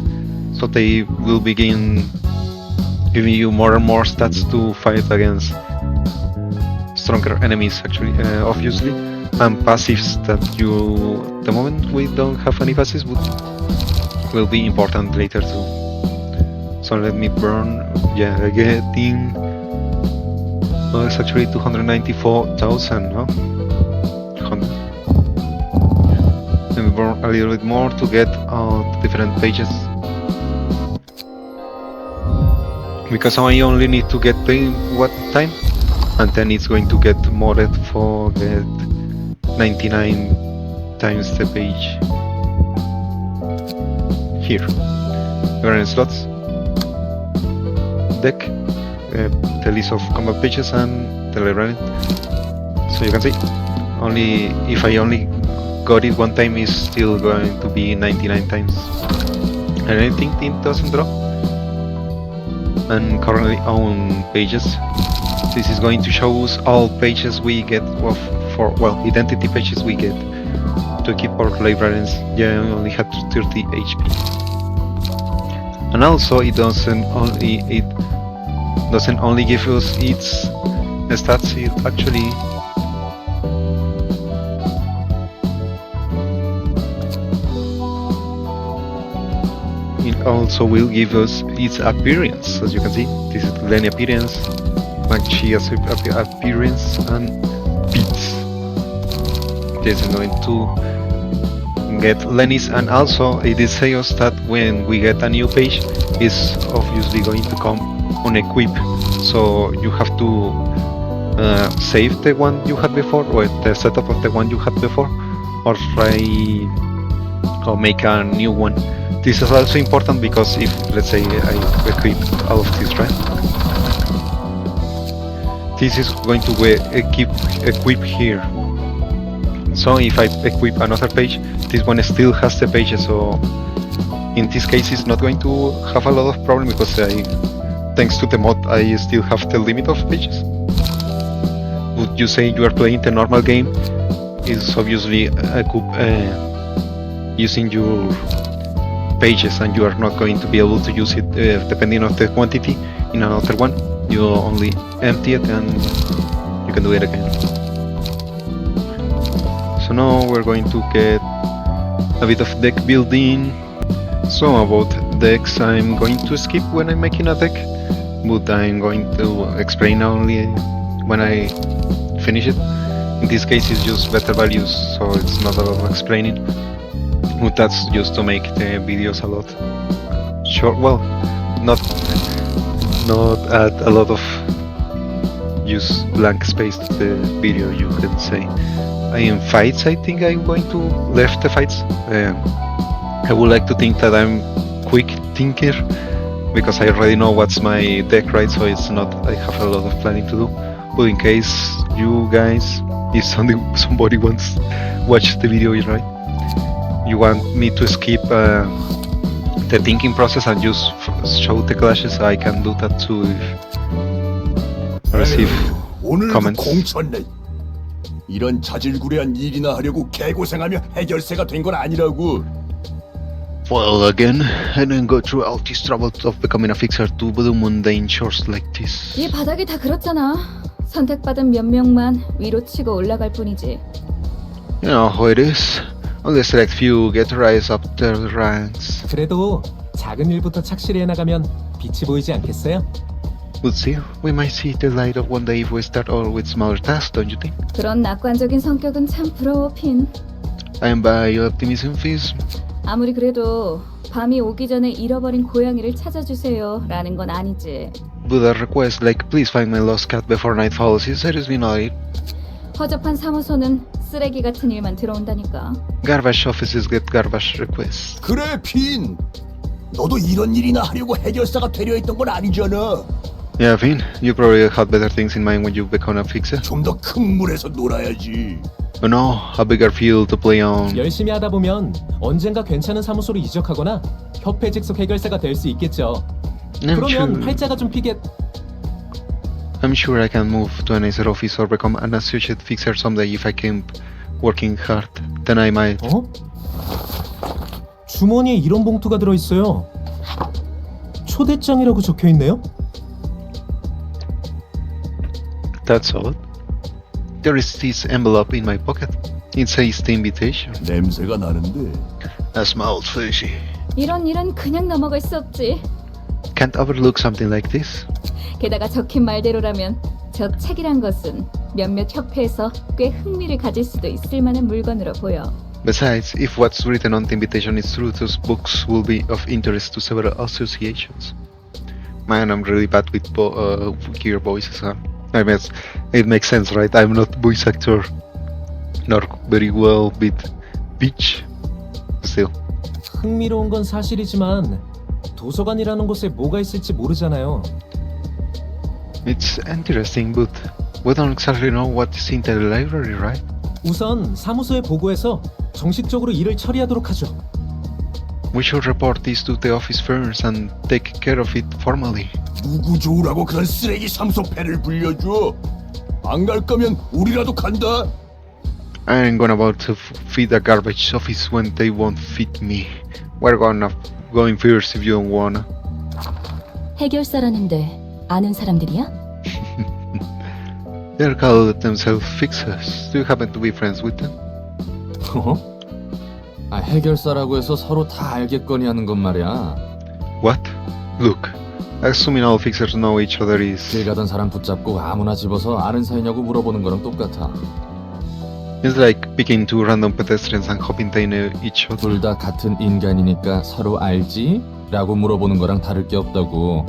so they will begin giving you more and more stats to fight against stronger enemies actually, obviously, and passives that you, at the moment we don't have any passives, but will be important later too. So let me burn, yeah, I get in, well, it's actually 294,000, no? a little bit more to get different pages. Because I only need to get the what time, and then it's going to get modded for get 99 times the page. Here, Grand slots, deck, the list of combat pages, and the librarian. So you can see, only if I only got it one time, is still going to be 99 times. And I think it doesn't draw. And currently on pages, this is going to show us all pages we get identity pages we get to equip our librarians. Yeah, I only had 30 HP. And also it doesn't only give us its stats, it actually also will give us its appearance. As you can see, this is Lenny appearance, Machia's appearance, and beats. This is going to get Lenny's, and also it is say us that when we get a new page, is obviously going to come on equip. So you have to save the one you had before, or the setup of the one you had before, or try or make a new one. This is also important because if, let's say, I equip all of this, right? This is going to equip here. So if I equip another page, this one still has the pages. So in this case, it's not going to have a lot of problem because thanks to the mod, I still have the limit of pages. Would you say you are playing the normal game? Is obviously using your pages, and you are not going to be able to use it depending on the quantity in another one. You only empty it and you can do it again. So now we're going to get a bit of deck building. So about decks, I'm going to skip when I'm making a deck, but I'm going to explain only when I finish it. In this case it's just better values, so it's not a lot of explaining. But that's just to make the videos a lot short. Well, not add a lot of use blank space to the video, you can say. In fights, I think I'm going to left the fights. I would like to think that I'm quick thinker because I already know what's my deck, right? So it's not I have a lot of planning to do. But in case you guys, if somebody wants to watch the video, right? You want me to skip the thinking process and just show the clashes, I can do that too if I receive 오늘도 comments. 공쳤네. 이런 자질구레한 일이나 하려고 개고생하며 해결사가 된 건 아니라고. Well, again, I didn't go through all these troubles of becoming a fixer to do mundane chores like this. 이 바닥이 다 그렇잖아. 선택받은 몇 명만 위로 치고 올라갈 뿐이지. You know how it is. Only a select few get to rise up the ranks. 그래도 작은 일부터 착실히 해나가면 빛이 보이지 않겠어요? We'll see. We might see the light of one day if we start all with smaller tasks, don't you think? 그런 낙관적인 성격은 참 부러워, 핀. I am by your optimism, Fizz. 아무리 그래도 밤이 오기 전에 잃어버린 고양이를 찾아주세요 라는 건 아니지. But a request like please find my lost cat before night falls is seriously not it. 허접한 사무소는 쓰레기 같은 일만 들어온다니까. Garbage offices get garbage requests. 그래, 핀. 너도 이런 일이나 하려고 해결사가 되려 했던 건 아니잖아. Yeah, Finn, you probably had better things in mind when you become a fixer. 좀 더 큰 물에서 놀아야지. But no, a bigger field to play on. 열심히 하다 보면 언젠가 괜찮은 사무소로 이적하거나 협회 직속 해결사가 될 수 있겠죠. 그러면 팔자가 좀 피겠... I'm sure I can move to a nicer office or become an associate fixer someday if I keep working hard. Then I might. 어? 주머니에 이런 봉투가 들어있어요. 초대장이라고 적혀있네요? That's odd. There is this envelope in my pocket. It says the invitation. 냄새가 나는데. That smells fishy. 이런 일은 그냥 넘어갈 수 없지. Can't overlook something like this. 게다가 적힌 말대로라면 저 책이란 것은 몇몇 협회에서 꽤 흥미를 가질 수도 있을 만한 물건으로 보여. Besides, if what's written on the invitation is true, those books will be of interest to several associations. Man, I'm really bad with gear voices, huh? I mean, it makes sense, right? I'm not voice actor, nor very well with pitch. Still, 흥미로운 건 사실이지만 도서관이라는 곳에 뭐가 있을지 모르잖아요. it's interesting, but we don't exactly know what is in the library, right? 우선 사무소에 보고해서 정식적으로 일을 처리하도록 하죠. We should report this to the office first and take care of it formally. 누구 좋으라고 그런 쓰레기 삼소 패를 불려줘? 안 갈 거면 우리라도 간다. I ain't gonna about to feed a garbage office when they won't feed me. We're going first if you don't wanna. 해결사라는데 아는 사람들이야? They call themselves fixers. Do you happen to be friends with them? 어? 아, 해결사라고 해서 서로 다 알겠거니 하는 건 말이야. What? Look, assuming all fixers know each other is... 길 가던 사람 붙잡고 아무나 집어서 아는 사이냐고 물어보는 거랑 똑같아. It's like picking two random pedestrians and hoping they know each other. 둘 다 같은 인간이니까 서로 알지? 라고 물어보는 거랑 다를 게 없다고.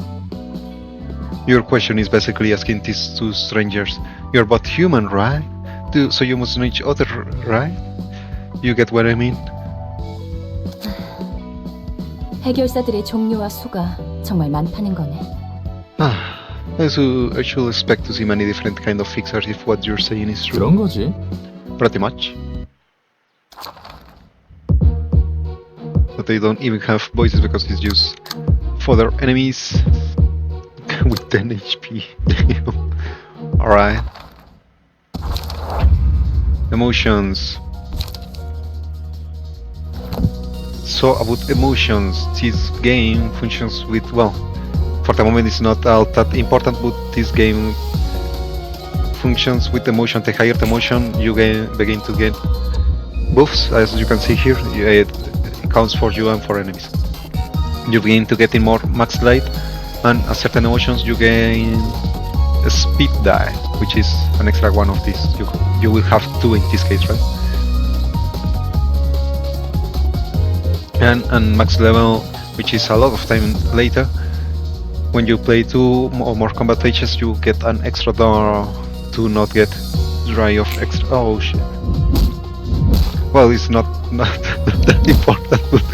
Your question is basically asking these two strangers, you're both human, right? So you must know each other, right? You get what I mean? 해결사들의 종류와 수가 정말 많다는 거네. I should expect to see many different kind of fixers if what you're saying is true. 그런 거지. Pretty much. But they don't even have voices because it's used for their enemies with 10 HP. Alright. Emotions. So about emotions, this game functions with, well, for the moment it's not all that important, but this game functions with emotion. The higher the emotion, you begin to get buffs, as you can see here. It counts for you and for enemies. You begin to get in more max light, and at certain emotions you gain a speed die, which is an extra one of these. You will have two in this case, right? And max level, which is a lot of time later, when you play 2 or more combat pages, you get an extra door to not get dry of extra. Oh shit. Well, it's not that important, but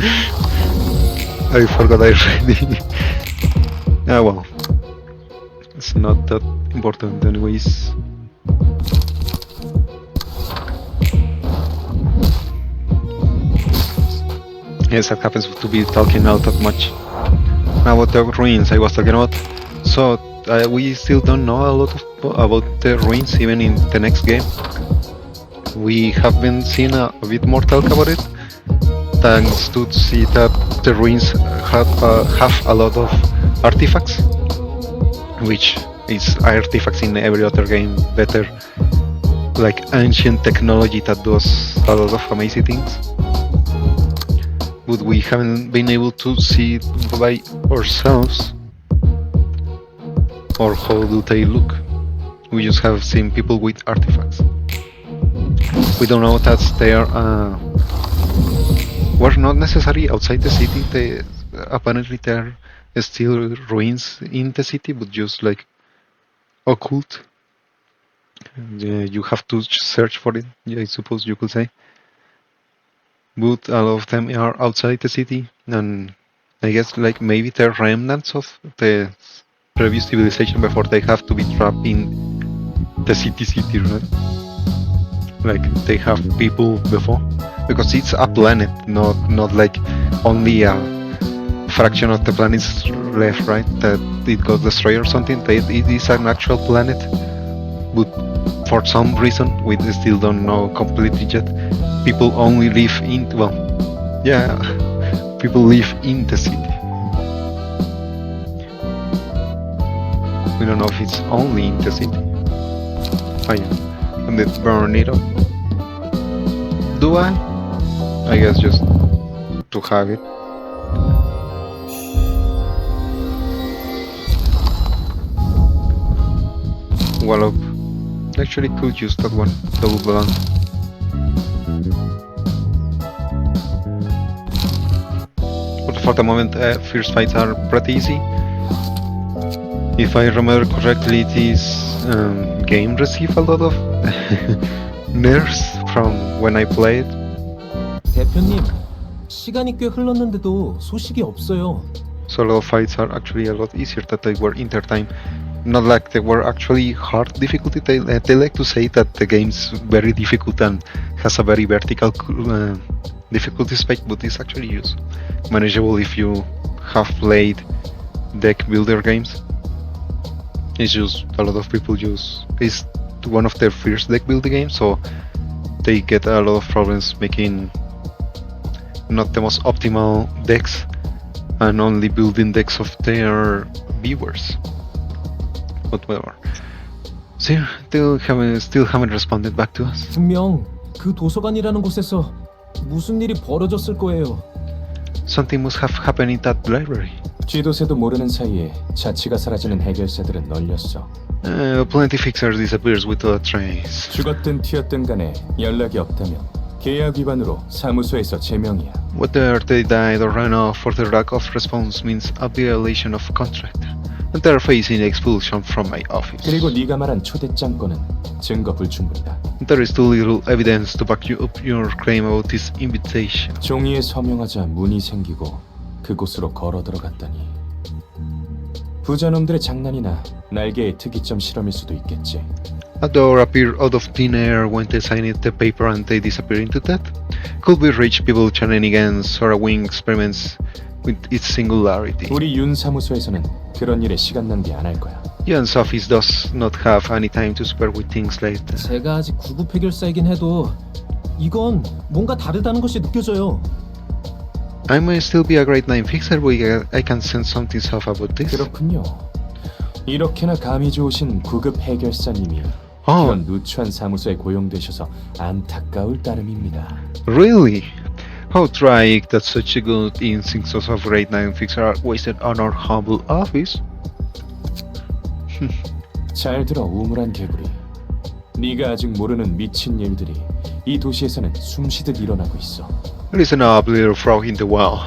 I forgot I already. Ah, well, it's not that important anyways. Yes, that happens to be talking out that much. Now about the ruins I was talking about. So we still don't know a lot about the ruins even in the next game. We have been seeing a bit more talk about it, thanks to see that the ruins have a lot of artifacts, which is artifacts in every other game better, like ancient technology that does a lot of amazing things. But we haven't been able to see it by ourselves, or how do they look. We just have seen people with artifacts. We don't know that they were not necessarily outside the city. Apparently there are still ruins in the city, but just like occult. You have to search for it, I suppose you could say. But a lot of them are outside the city, and I guess like maybe they're remnants of the previous civilization before they have to be trapped in the city, right? Like they have people before, because it's a planet, not like only a fraction of the planet's left, right? That it got destroyed or something. It is an actual planet, but for some reason we still don't know completely yet. People only live in, well, yeah, people live in the city. We don't know if it's only in the city. Oh yeah, and they burn it up. Do I? I guess just to have it. Wallop. Actually could use that one, double balance. for the moment, first fights are pretty easy. If I remember correctly, this game received a lot of nerfs from when I played. 대표님, 시간이 꽤 흘렀는데도 소식이 없어요. So a lot of fights are actually a lot easier that they were in their time. Not like they were actually hard difficulty. They like to say that the game's very difficult and has a very vertical difficulty spike, but it's actually manageable if you have played deck builder games. It's just a lot of people it's one of their first deck building games, so they get a lot of problems making not the most optimal decks and only building decks of their viewers. But whatever. Still haven't responded back to us. 분명 그 도서관이라는 곳에서 무슨 일이 벌어졌을 거예요. Something must have happened in that library. 쥐도새도 모르는 사이에 자취가 사라지는 해결사들은 널렸어. Plenty fixer disappears without a trace. 죽었든 튀었든 간에 연락이 없다면 계약 위반으로 사무소에서 제명이야. Whether they died or ran off for the lack of response means a violation of contract. And they're facing expulsion from my office. 그리고 네가 말한 초대장 건은 증거 불충분이다. There is too little evidence to back you up your claim about this invitation. 종이에 서명하자 문이 생기고 그곳으로 걸어 들어갔다니. 부자놈들의 장난이나 날개의 특이점 실험일 수도 있겠지. A door appeared out of thin air when they signed the paper and they disappeared into that. Could be rich people shenanigans or a wing experiments with its singularity. 우리 윤 사무소에서는 그런 일에 시간 낭비 안 할 거야. Jan's office does not have any time to spare with things like that. 제가 아직 9급 해결사이긴 해도 이건 뭔가 다르다는 것이 느껴져요. I may still be a great name fixer, but I can sense something's off about this. 그렇군요. 이렇게나 감이 좋으신 9급 해결사님이 이런 누추한 사무소에 고용되셔서 안타까울 따름입니다. Really? How tragic that such a good instincts of a great name fixer are wasted on our humble office. 잘 들어 우물한 개구리. 네가 아직 모르는 미친 일들이 이 도시에서는 숨쉬듯 일어나고 있어. Listen up, little frog in the well.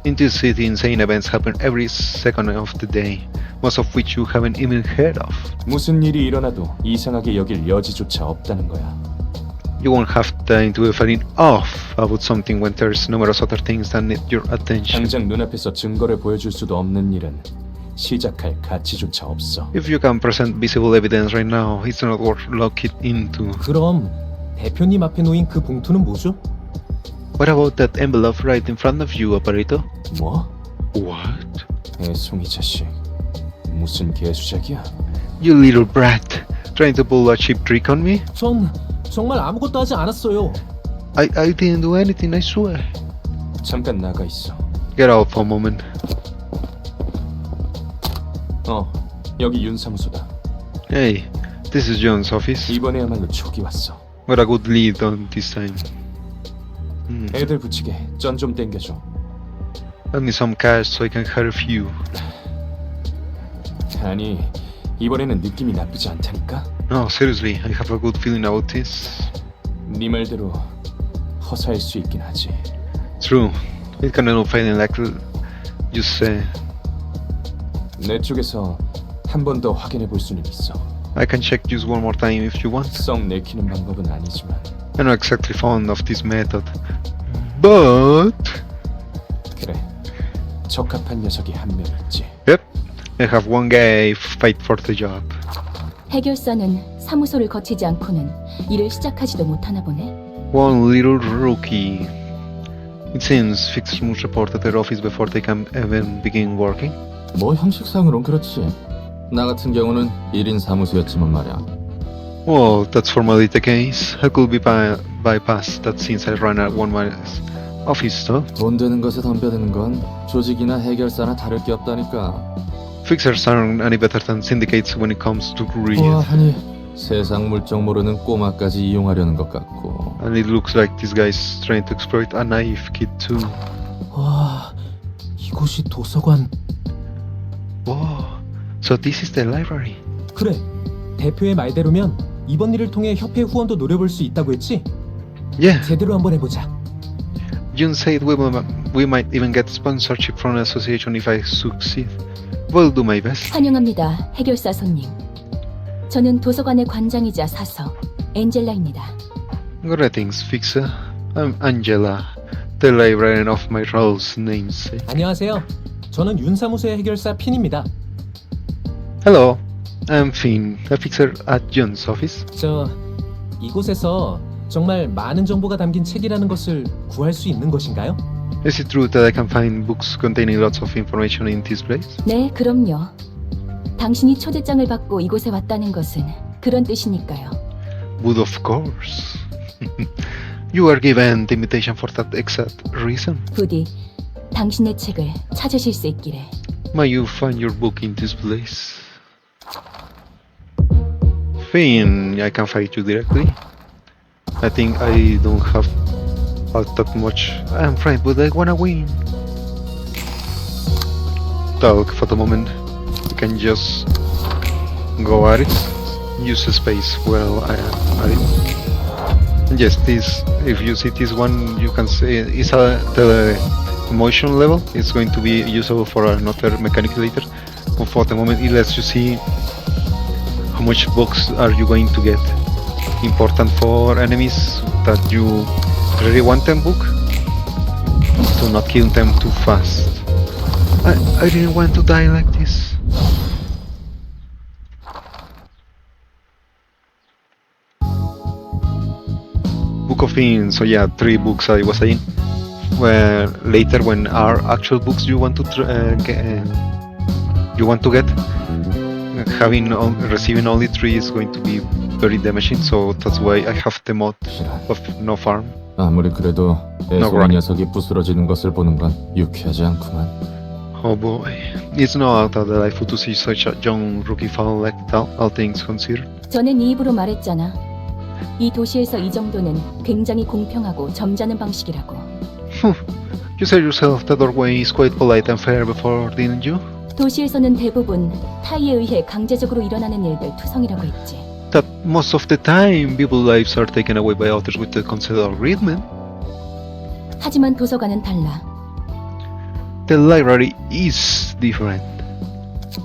In this city, insane events happen every second of the day, most of which you haven't even heard of. 무슨 일이 일어나도 이상하게 여길 여지조차 없다는 거야. You won't have time to be feeling off about something when there's numerous other things that need your attention. 당장 눈앞에서 증거를 보여줄 수도 없는 일은 시작할 가치조차 없어. If you can present visible evidence right now, it's not worth looking into. 그럼 대표님 앞에 놓인 그 봉투는 뭐죠? What about that envelope right in front of you, operator? 뭐? What? 애송이 자식. 무슨 개수작이야? You little brat, trying to pull a cheap trick on me? 전 정말 아무것도 하지 않았어요. I didn't do anything, I swear. 잠깐 나가 있어. Get out for a moment. 여기 윤 사무소다. Hey, this is John's office. 이번에야말로 촉이 왔어. What a good lead on this time. 애들 붙이게 전 좀 땡겨줘. Let me some cash so I can help you. 아니, 이번에는 느낌이 나쁘지 않다니까? No, seriously, I have a good feeling about this. 네 말대로 허사일 수 있긴 하지. True, it can end up failing like you said. 내 쪽에서 한 번 더 확인해 볼 수는 있어. I can check just one more time if you want. 썩 내키는 방법은 아니지만. I'm not exactly fond of this method. But... 그래, 적합한 녀석이 한 명 있지. Yep, I have one guy fight for the job. 해결사는 사무소를 거치지 않고는 일을 시작하지도 못하나 보네. One little rookie. It seems fixers must report at their office before they can even begin working. 뭐 형식상으론 그렇지. 나 같은 경우는 1인 사무소였지만 말이야. Well, that's formally the case. I could be bypassed that since I run at one man's office though. 돈 되는 것에 덤벼드는 건 조직이나 해결사나 다를 게 없다니까. Fixers aren't any better than syndicates when it comes to greed. 보아하니 세상 물정 모르는 꼬마까지 이용하려는 것 같고. And it looks like this guy's trying to exploit a naive kid too. 와, 이곳이 도서관. Whoa, so this is the library. 그래, 대표의 말대로면 이번 일을 통해 협회 후원도 노려볼 수 있다고 했지? Yeah, 제대로 한번 해보자. Jun said we might even get sponsorship from an association if I succeed. Will do my best. 환영합니다, 해결사 손님. 저는 도서관의 관장이자 사서 엔젤라입니다. Greetings, Fixer. I'm Angela, the librarian of my role's namesake. 안녕하세요. 저는 윤사무소의 해결사 핀입니다. Hello, I'm Finn, a fixer at Jun's office. 이곳에서 정말 많은 정보가 담긴 책이라는 것을 구할 수 있는 것인가요? Is it true that I can find books containing lots of information in this place? 네, 그럼요. 당신이 초대장을 받고 이곳에 왔다는 것은 그런 뜻이니까요. But of course. You were given the invitation for that exact reason. 부디 당신의 책을 찾으실 수 있기를. May you find your book in this place. Finn, I can fight you directly. I think I don't have that much. I'm afraid, but I wanna win. Talk for the moment. You can just go at it. Use the space while I am at it. And yes, this. If you see this one, you can say it's the emotion level. It's going to be usable for another mechanic later. But for the moment, it lets you see how much books are you going to get. Important for enemies that you really want them book. Do not kill them too fast. I didn't want to die like this. Book of Inn, so yeah, 3 books I was saying. Where later, when are actual books you want to get, receiving only 3 is going to be very damaging. So that's why I have the mod of no farm. 아무리 그래도 No 애송이 grind. 녀석이 부스러지는 것을 보는 건 유쾌하지 않구만. Oh boy, it's not delightful to see such a young rookie fall like that, all things considered. 전에 네 입으로 말했잖아. 이 도시에서 이 정도는 굉장히 공평하고 점잖은 방식이라고. You said yourself that our way is quite polite and fair before, didn't you? 도시에서는 대부분 타이에 의해 강제적으로 일어나는 일들 투성이라고 했지. That most of the time people's lives are taken away by others with the consent of agreement. 하지만 도서관은 달라. The library is different.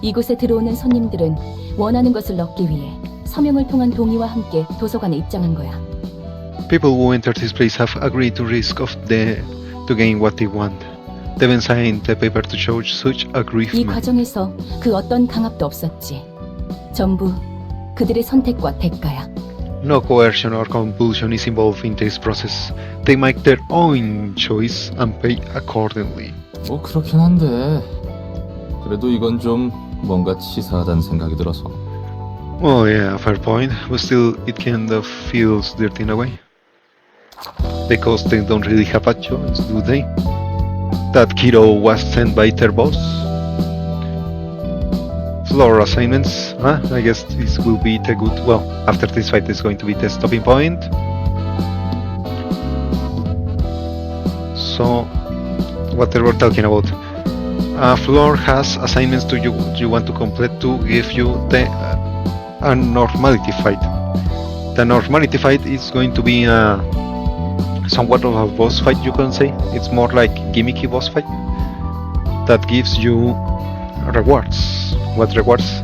이곳에 들어오는 손님들은 원하는 것을 얻기 위해 서명을 통한 동의와 함께 도서관에 입장한 거야. People who enter this place have agreed to risk to gain what they want. They even signed the paper to show such 이 agreement. 과정에서 그 어떤 강압도 없었지. 전부 그들의 선택과 대가야. No coercion or compulsion is involved in this process. They make their own choice and pay accordingly. 뭐 그렇긴 한데 그래도 이건 좀 뭔가 치사하다는 생각이 들어서. Oh yeah, fair point. But still, it kind of feels dirty in a way. Because they don't really have a choice, do they? That kiddo was sent by their boss. Floor assignments. I guess this will be the good. Well, after this fight, is going to be the stopping point. So, what they were talking about. Floor has assignments to you want to complete to give you the a normality fight. The normality fight is going to be somewhat of a boss fight, you can say. It's more like gimmicky boss fight that gives you rewards. What rewards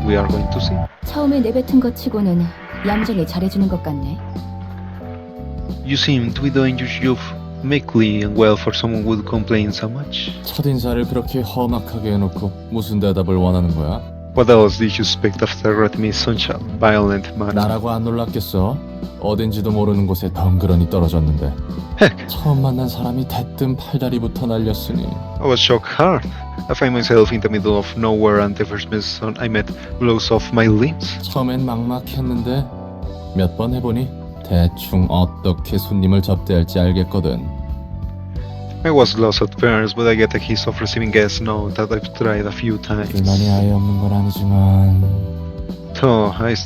we are going to see. 처음에 내뱉은 것 치고는 얌전히 잘해주는 것 같네. You seem to be doing your job meekly and well for someone who would complain so much. 첫인사를 그렇게 험악하게 해놓고 무슨 대답을 원하는 거야? What else did you expect after writing me such a violent man? 나라고 안 놀랐겠어? 어딘지도 모르는 곳에 덩그러니 떨어졌는데 Heck, 처음 만난 사람이 대뜸 팔다리부터 날렸으니 I was shocked hard. I find myself in the middle of nowhere and the first person I met blows off my limbs. 처음엔 막막했는데 몇 번 해보니 대충 어떻게 손님을 접대할지 알겠거든. I was lost at first, but I get a hint of receiving guests now that I've tried a few times. 불만이 아예 없는 건 아니지만 So I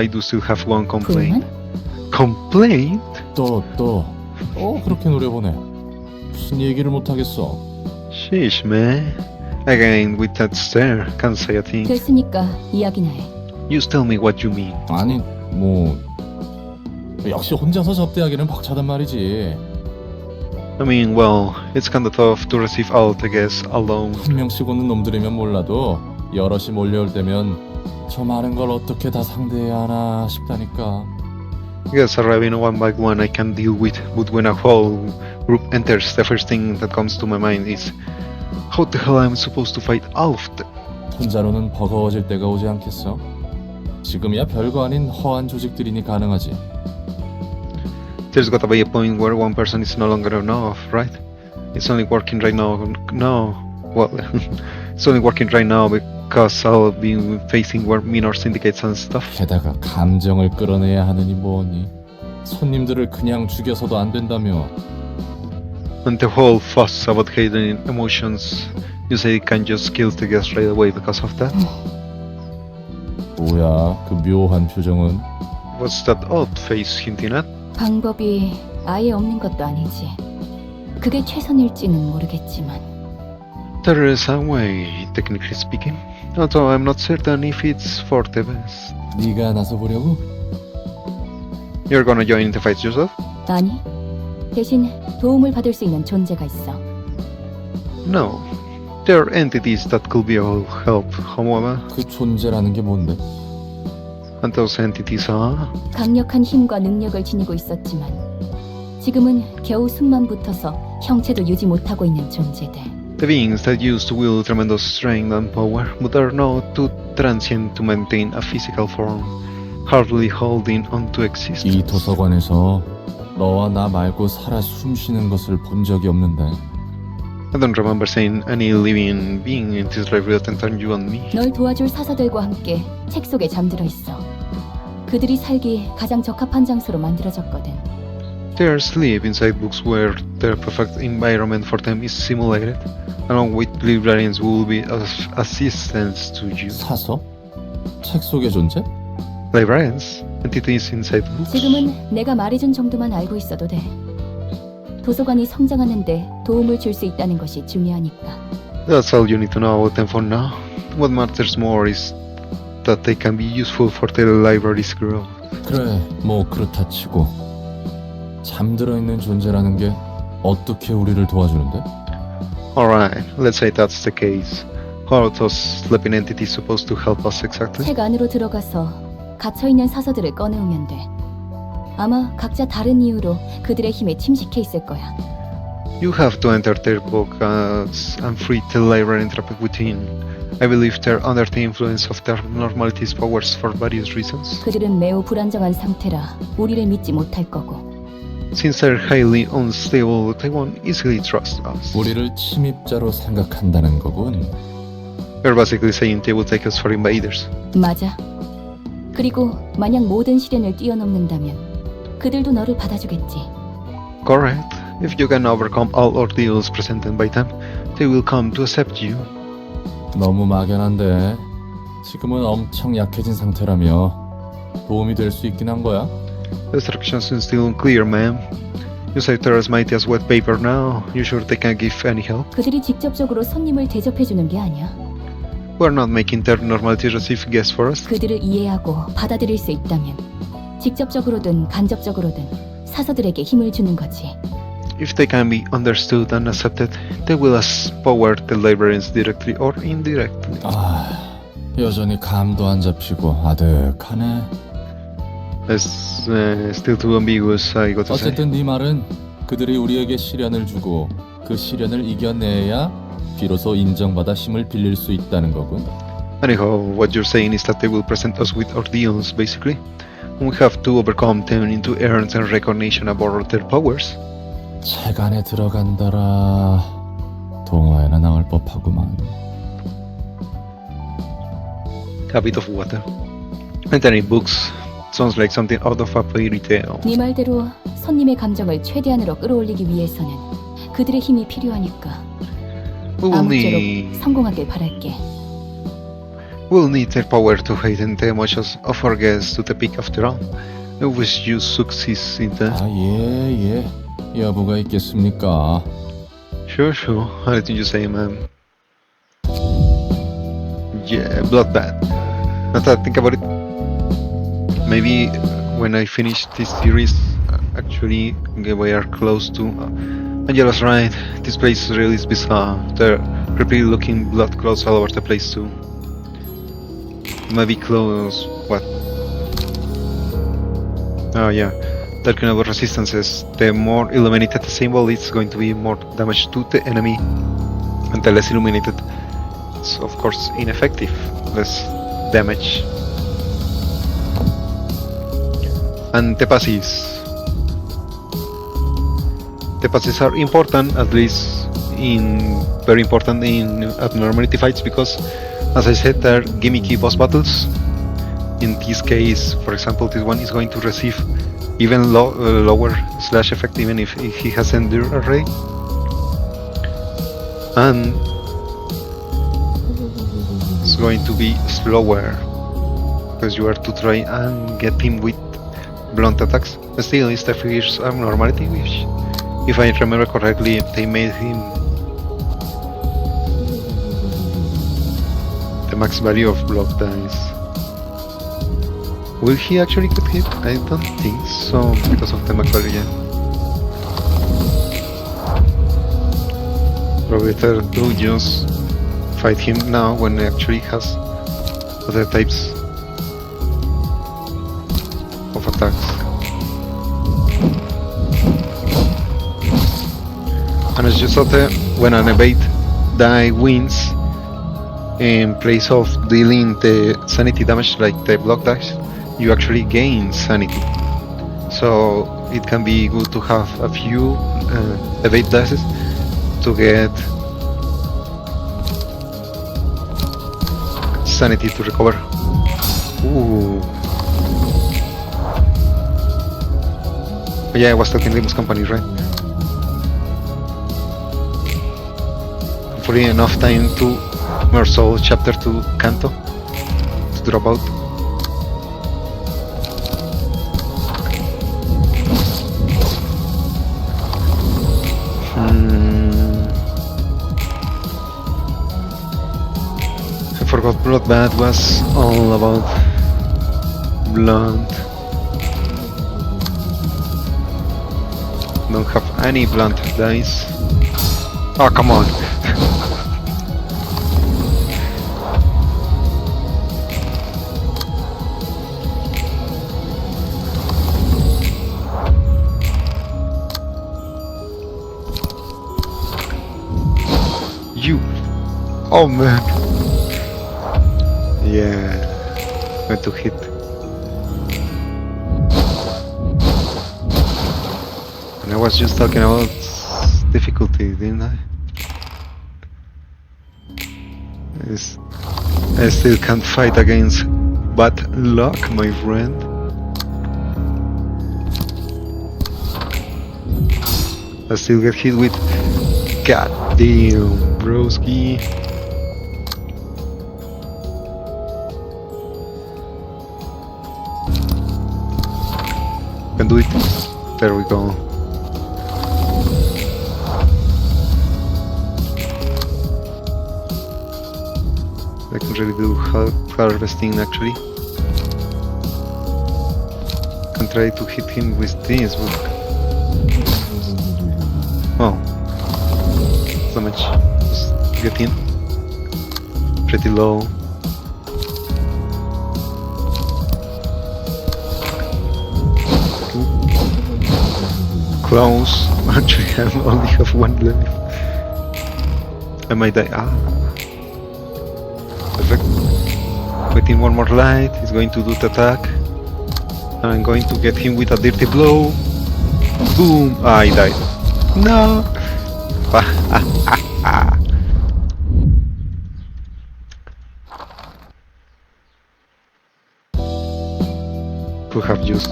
do still have one complaint. 불만? Complaint? 또 그렇게 노려보네. 무슨 얘기를 못하겠어. Sheesh, man. Again with that stare, can't say a thing. 됐으니까 이야기나 해. You tell me what you mean. 아니 뭐 역시 혼자서 접대하기는 벅차단 말이지. I mean, well, it's kinda tough to receive out, I guess, alone. 한 명씩 오는 놈들이면 몰라도 여럿이 몰려올 때면 저 많은 걸 어떻게 다 상대해야 하나 싶다니까. I guess arriving one by one I can deal with, but when a whole group enters, the first thing that comes to my mind is how the hell I'm supposed to fight all of them? 혼자로는 버거워질 때가 오지 않겠어? 지금이야 별거 아닌 허한 조직들이니 가능하지. There's gotta be a point where one person is no longer enough, right? It's only working right now. No, well, it's only working right now because I'll be facing minor syndicates and stuff. 게다가 감정을 끌어내야 하느니 뭐니. 손님들을 그냥 죽여서도 안 된다며. And the whole fuss about hidden emotions, you say you can just kill the guest right away because of that? 뭐야 그 묘한 표정은. What's that odd face hinting at? 방법이 아예 없는 것도 아니지. 그게 최선일지는 모르겠지만. There is a way, technically speaking, although I'm not certain if it's for the best. 네가 나서 보려고? You're gonna join the fight yourself? 아니, 대신 도움을 받을 수 있는 존재가 있어. No. There are entities that could be of help, however, 그 존재라는 게 뭔데? and those entities are... 강력한 힘과 능력을 지니고 있었지만 지금은 겨우 숨만 붙어서 형체도 유지 못하고 있는 존재들. The beings that used to wield tremendous strength and power, but are now too transient to maintain a physical form, hardly holding on to 이 existence. 도서관에서 너와 나 말고 살아 숨쉬는 것을 본 적이 없는데. I don't remember seeing any living being in this library other than you and me. 널 도와줄 사서들과 함께 책 속에 잠들어 있어. 그들이 살기 가장 적합한 장소로 만들어졌거든. They are asleep inside books where the perfect environment for them is simulated, along with librarians who will be of assistance to you. 사서? 책 속의 존재? Librarians? Entities inside books? 지금은 내가 말해준 정도만 알고 있어도 돼. 도서관이 성장하는데 도움을 줄 수 있다는 것이 중요하니까. That's all you need to know about them for now. What matters more is that they can be useful for the library's growth. 그래, 뭐 그렇다 치고 잠들어 있는 존재라는 게 어떻게 우리를 도와주는데? Alright, let's say that's the case. How are those sleeping entities supposed to help us exactly? 책 안으로 들어가서 gat혀있는 사서들을 꺼내오면 돼. 아마 각자 다른 이유로 그들의 힘에 침식해 있을 거야. You have to enter their books and free the library interrupt within. I believe they're under the influence of their normality's powers for various reasons. 그들은 매우 불안정한 상태라 우리를 믿지 못할 거고. Since they're highly unstable, they won't easily trust us. 우리를 침입자로 생각한다는 거군. You're basically saying they will take us for invaders. 맞아. 그리고 만약 모든 시련을 뛰어넘는다면 그들도 너를 받아주겠지. Correct. If you can overcome all ordeals presented by them, they will come to accept you. 너무 막연한데 지금은 엄청 약해진 상태라며 도움이 될 수 있긴 한 거야? The instructions are still unclear, ma'am. You say they're as mighty as wet paper now. You sure they can give any help? 그들이 직접적으로 손님을 대접해주는 게 아니야. We're not making their normality receive guests for us. 그들을 이해하고 받아들일 수 있다면 직접적으로든 간접적으로든 사서들에게 힘을 주는 거지. If they can be understood and accepted, they will empower the librarians directly or indirectly. 아, 여전히 감도 안 잡히고 아득하네. It's still too ambiguous, I got to say. 어쨌든 네 말은 그들이 우리에게 시련을 주고 그 시련을 이겨내야 비로소 인정받아 힘을 빌릴 수 있다는 거군. Anyhow, what you're saying is that they will present us with ordeals, basically. And we have to overcome them into earn and recognition about their powers. 책 안에 들어간다라 동화에나 나올 법하구만. A bit of water. Entering books sounds like something out of a fairy tale. 네 말대로 손님의 감정을 최대한으로 끌어올리기 위해서는 그들의 힘이 필요하니까 We will 아무쪼록 need 성공하길 바랄게. we'll need their power to heighten the emotions of our guests to the peak of their own. I wish you success in that. 아, 예. 여부가 있겠습니까? Sure. Anything you say, ma'am. Yeah, bloodbath. Now that I think about it, maybe when I finish this series, actually we are close to Angela's right. This place really is bizarre. There are creepy looking blood clots all over the place too. Maybe close. What? Oh yeah. That kind of resistances. The more illuminated the symbol, it's going to be more damage to the enemy. And the less illuminated, it's of course ineffective. Less damage. And the passes. The passes are important, at least very important in abnormality fights, because, as I said, they're gimmicky boss battles. In this case, for example, this one is going to receive even lower slash effect, even if he has Endure Array. And it's going to be slower, because you are to try and get him with blunt attacks. Still, it's the fierce abnormality, which, if I remember correctly, they made him the max value of block dice. Will he actually get hit? I don't think so, because of the max value, yeah. Probably better to just fight him now when he actually has other types of attacks. And as you saw there, when an evade die wins, in place of dealing the sanity damage like the block dice, you actually gain sanity. So it can be good to have a few evade dice to get sanity to recover. Ooh. Oh, yeah, I was talking Limus Company, right? Hopefully enough time to Mersault chapter 2 Canto to drop out. I forgot Bloodbath was all about blood. Don't have any blunt dice. Oh, come on! You! Oh man! Yeah, going to hit. And I was just talking about difficulty, didn't I? I still can't fight against bad luck, my friend. I still get hit with goddamn broski. Can do it. There we go. I can really do harvesting actually. Can try to hit him with this, but oh, damage. Just get in. Pretty low. Close. Actually, I only have one left. I might die. Ah. Perfect. Waiting one more light. He's going to do the attack. And I'm going to get him with a dirty blow. Boom. Ah, he died. No. Could have used.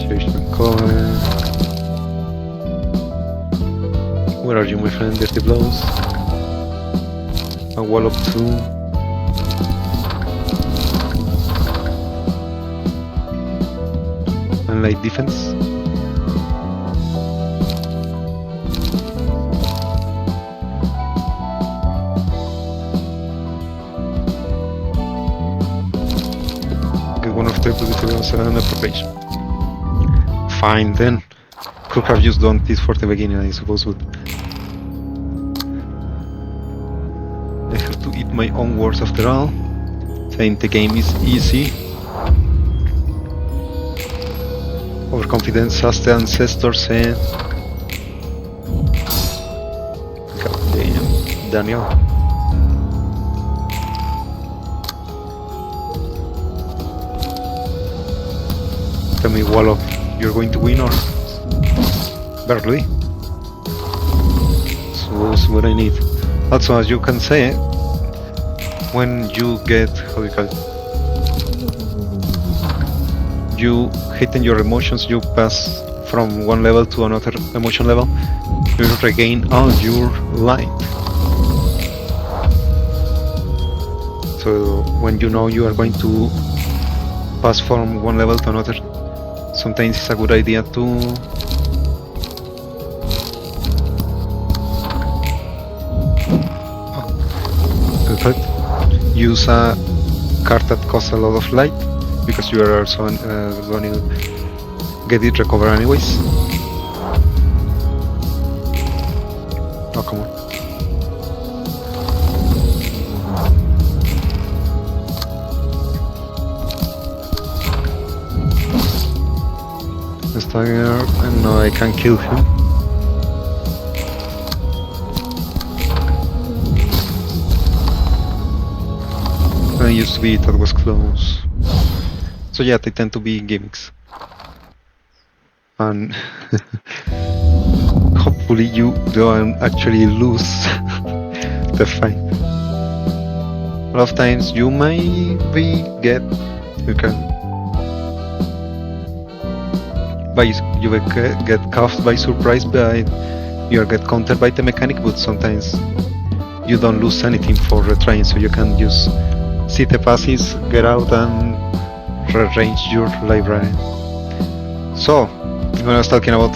Change the color. Where are you, my friend? Dirty blows. A wall of 2. And light defense. Get one of the ability and appropriation. Fine then. could have just done this for the beginning, I suppose, but I have to eat my own words after all, saying the game is easy. Overconfidence, as the ancestor said. God damn, Daniel. Tell me, Wallop, you're going to win or barely? So that's what I need. Also, as you can say, when you get, how do you call it? You hitting your emotions, you pass from one level to another emotion level, you regain all your light. So when you know you are going to pass from one level to another, sometimes it's a good idea to use a card that costs a lot of light, because you are also going to get it recovered anyways. Oh, come on. Stagger, and now I can kill him. It used to be that was close. So yeah, they tend to be gimmicks. And hopefully you don't actually lose the fight. A lot of times you maybe get caught by surprise, by you get countered by the mechanic, but sometimes you don't lose anything for retrying, so you can just see the passes, get out and rearrange your library. So, when I was talking about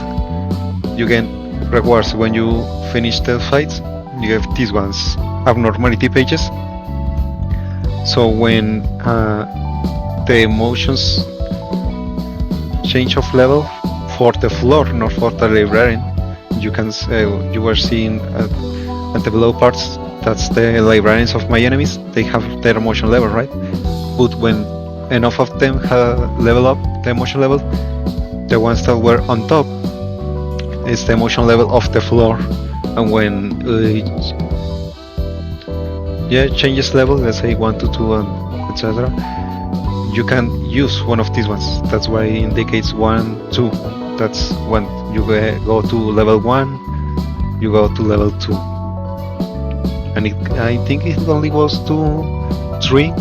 you get rewards when you finish the fights, you have these ones, abnormality pages. So when the emotions change of level for the floor, not for the librarian, you can you were seeing at the below parts, that's the librarians of my enemies. They have their emotion level, right? But when enough of them have level up the emotion level, the ones that were on top is the emotion level of the floor. And when it changes level, let's say 1 to 2 and etc., you can use one of these ones. That's why it indicates 1, 2. That's when you go to level 1, you go to level 2. And I think it only goes to 3.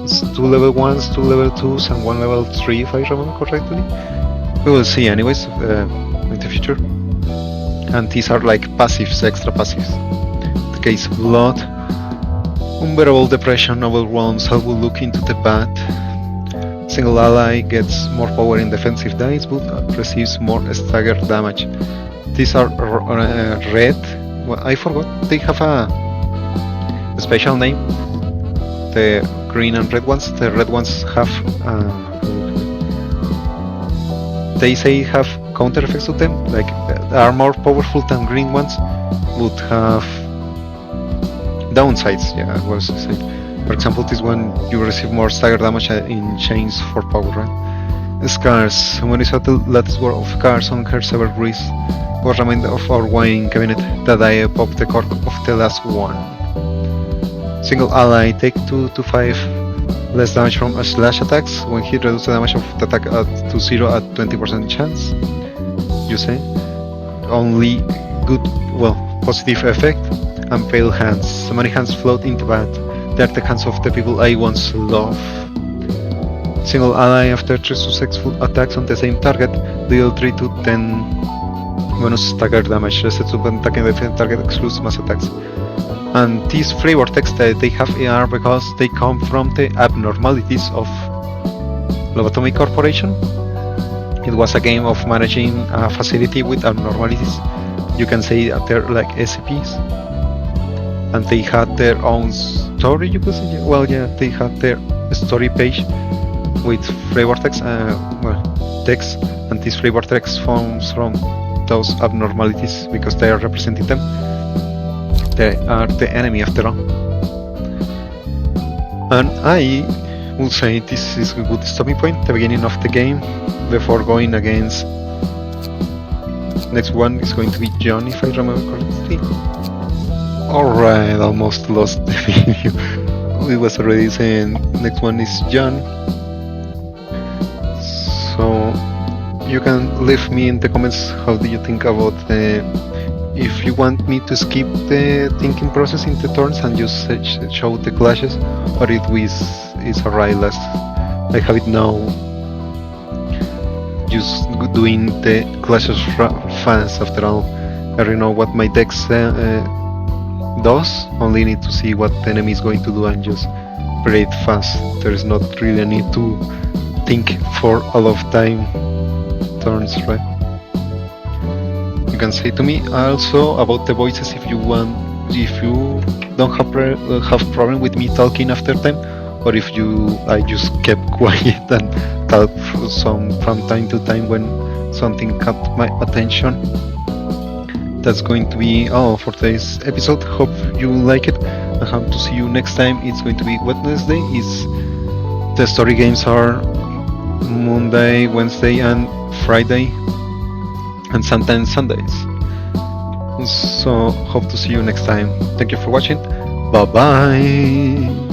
It's 2 level 1s, 2 level 2s, and 1 level 3 if I remember correctly. We will see anyways in the future. And these are like passives, extra passives. The case blood, unbearable depression, overwhelms, I will look into the bat. Single ally gets more power in defensive dice, but receives more stagger damage. These are red. Well, I forgot. They have a special name. The green and red ones. The red ones have. They say have counter effects to them. Like are more powerful than green ones, but have downsides. Yeah, I was saying. For example, this one you receive more stagger damage in chains for power, right? Scars. When you saw the latest word of scars on her severed wrist, was reminded of our wine cabinet that I popped the cork of the last one. Single ally, take 2 to 5 less damage from slash attacks. When he reduces the damage of the attack to 0 at 20% chance. You say? Only good, positive effect. And pale hands. So many hands float into bat. They're the hands of the people I once loved. Single ally, after 3 successful attacks on the same target, deal 3 to 10 bonus stagger damage. Resets when attacking the same target excludes mass attacks. And these free vortex that they have are because they come from the abnormalities of Lobotomy Corporation. It was a game of managing a facility with abnormalities. You can say that they're like SCPs. And they had their own story, you could say. Well, yeah, they had their story page with free vortex. The decks, and these flavor decks forms from those abnormalities because they are representing them. They are the enemy after all. And I would say this is a good stopping point, the beginning of the game, before going against. Next one is going to be John, if I remember correctly. Alright, almost lost the video. It was already saying next one is John. So you can leave me in the comments how do you think about the. If you want me to skip the thinking process in the turns and just show the clashes, or if it's alright as I have it now, just doing the clashes fast. After all, I already know what my deck does, only need to see what the enemy is going to do and just play it fast. There is not really a need to think for a lot of time turns, right? You can say to me also about the voices if you want, if you don't have problem with me talking after them, or if I just kept quiet and talk from time to time when something caught my attention. That's going to be all for today's episode. Hope you like it. I hope to see you next time. It's going to be Wednesday. The story games are Monday, Wednesday, and Friday, and sometimes Sundays. So hope to see you next time. Thank you for watching. Bye bye.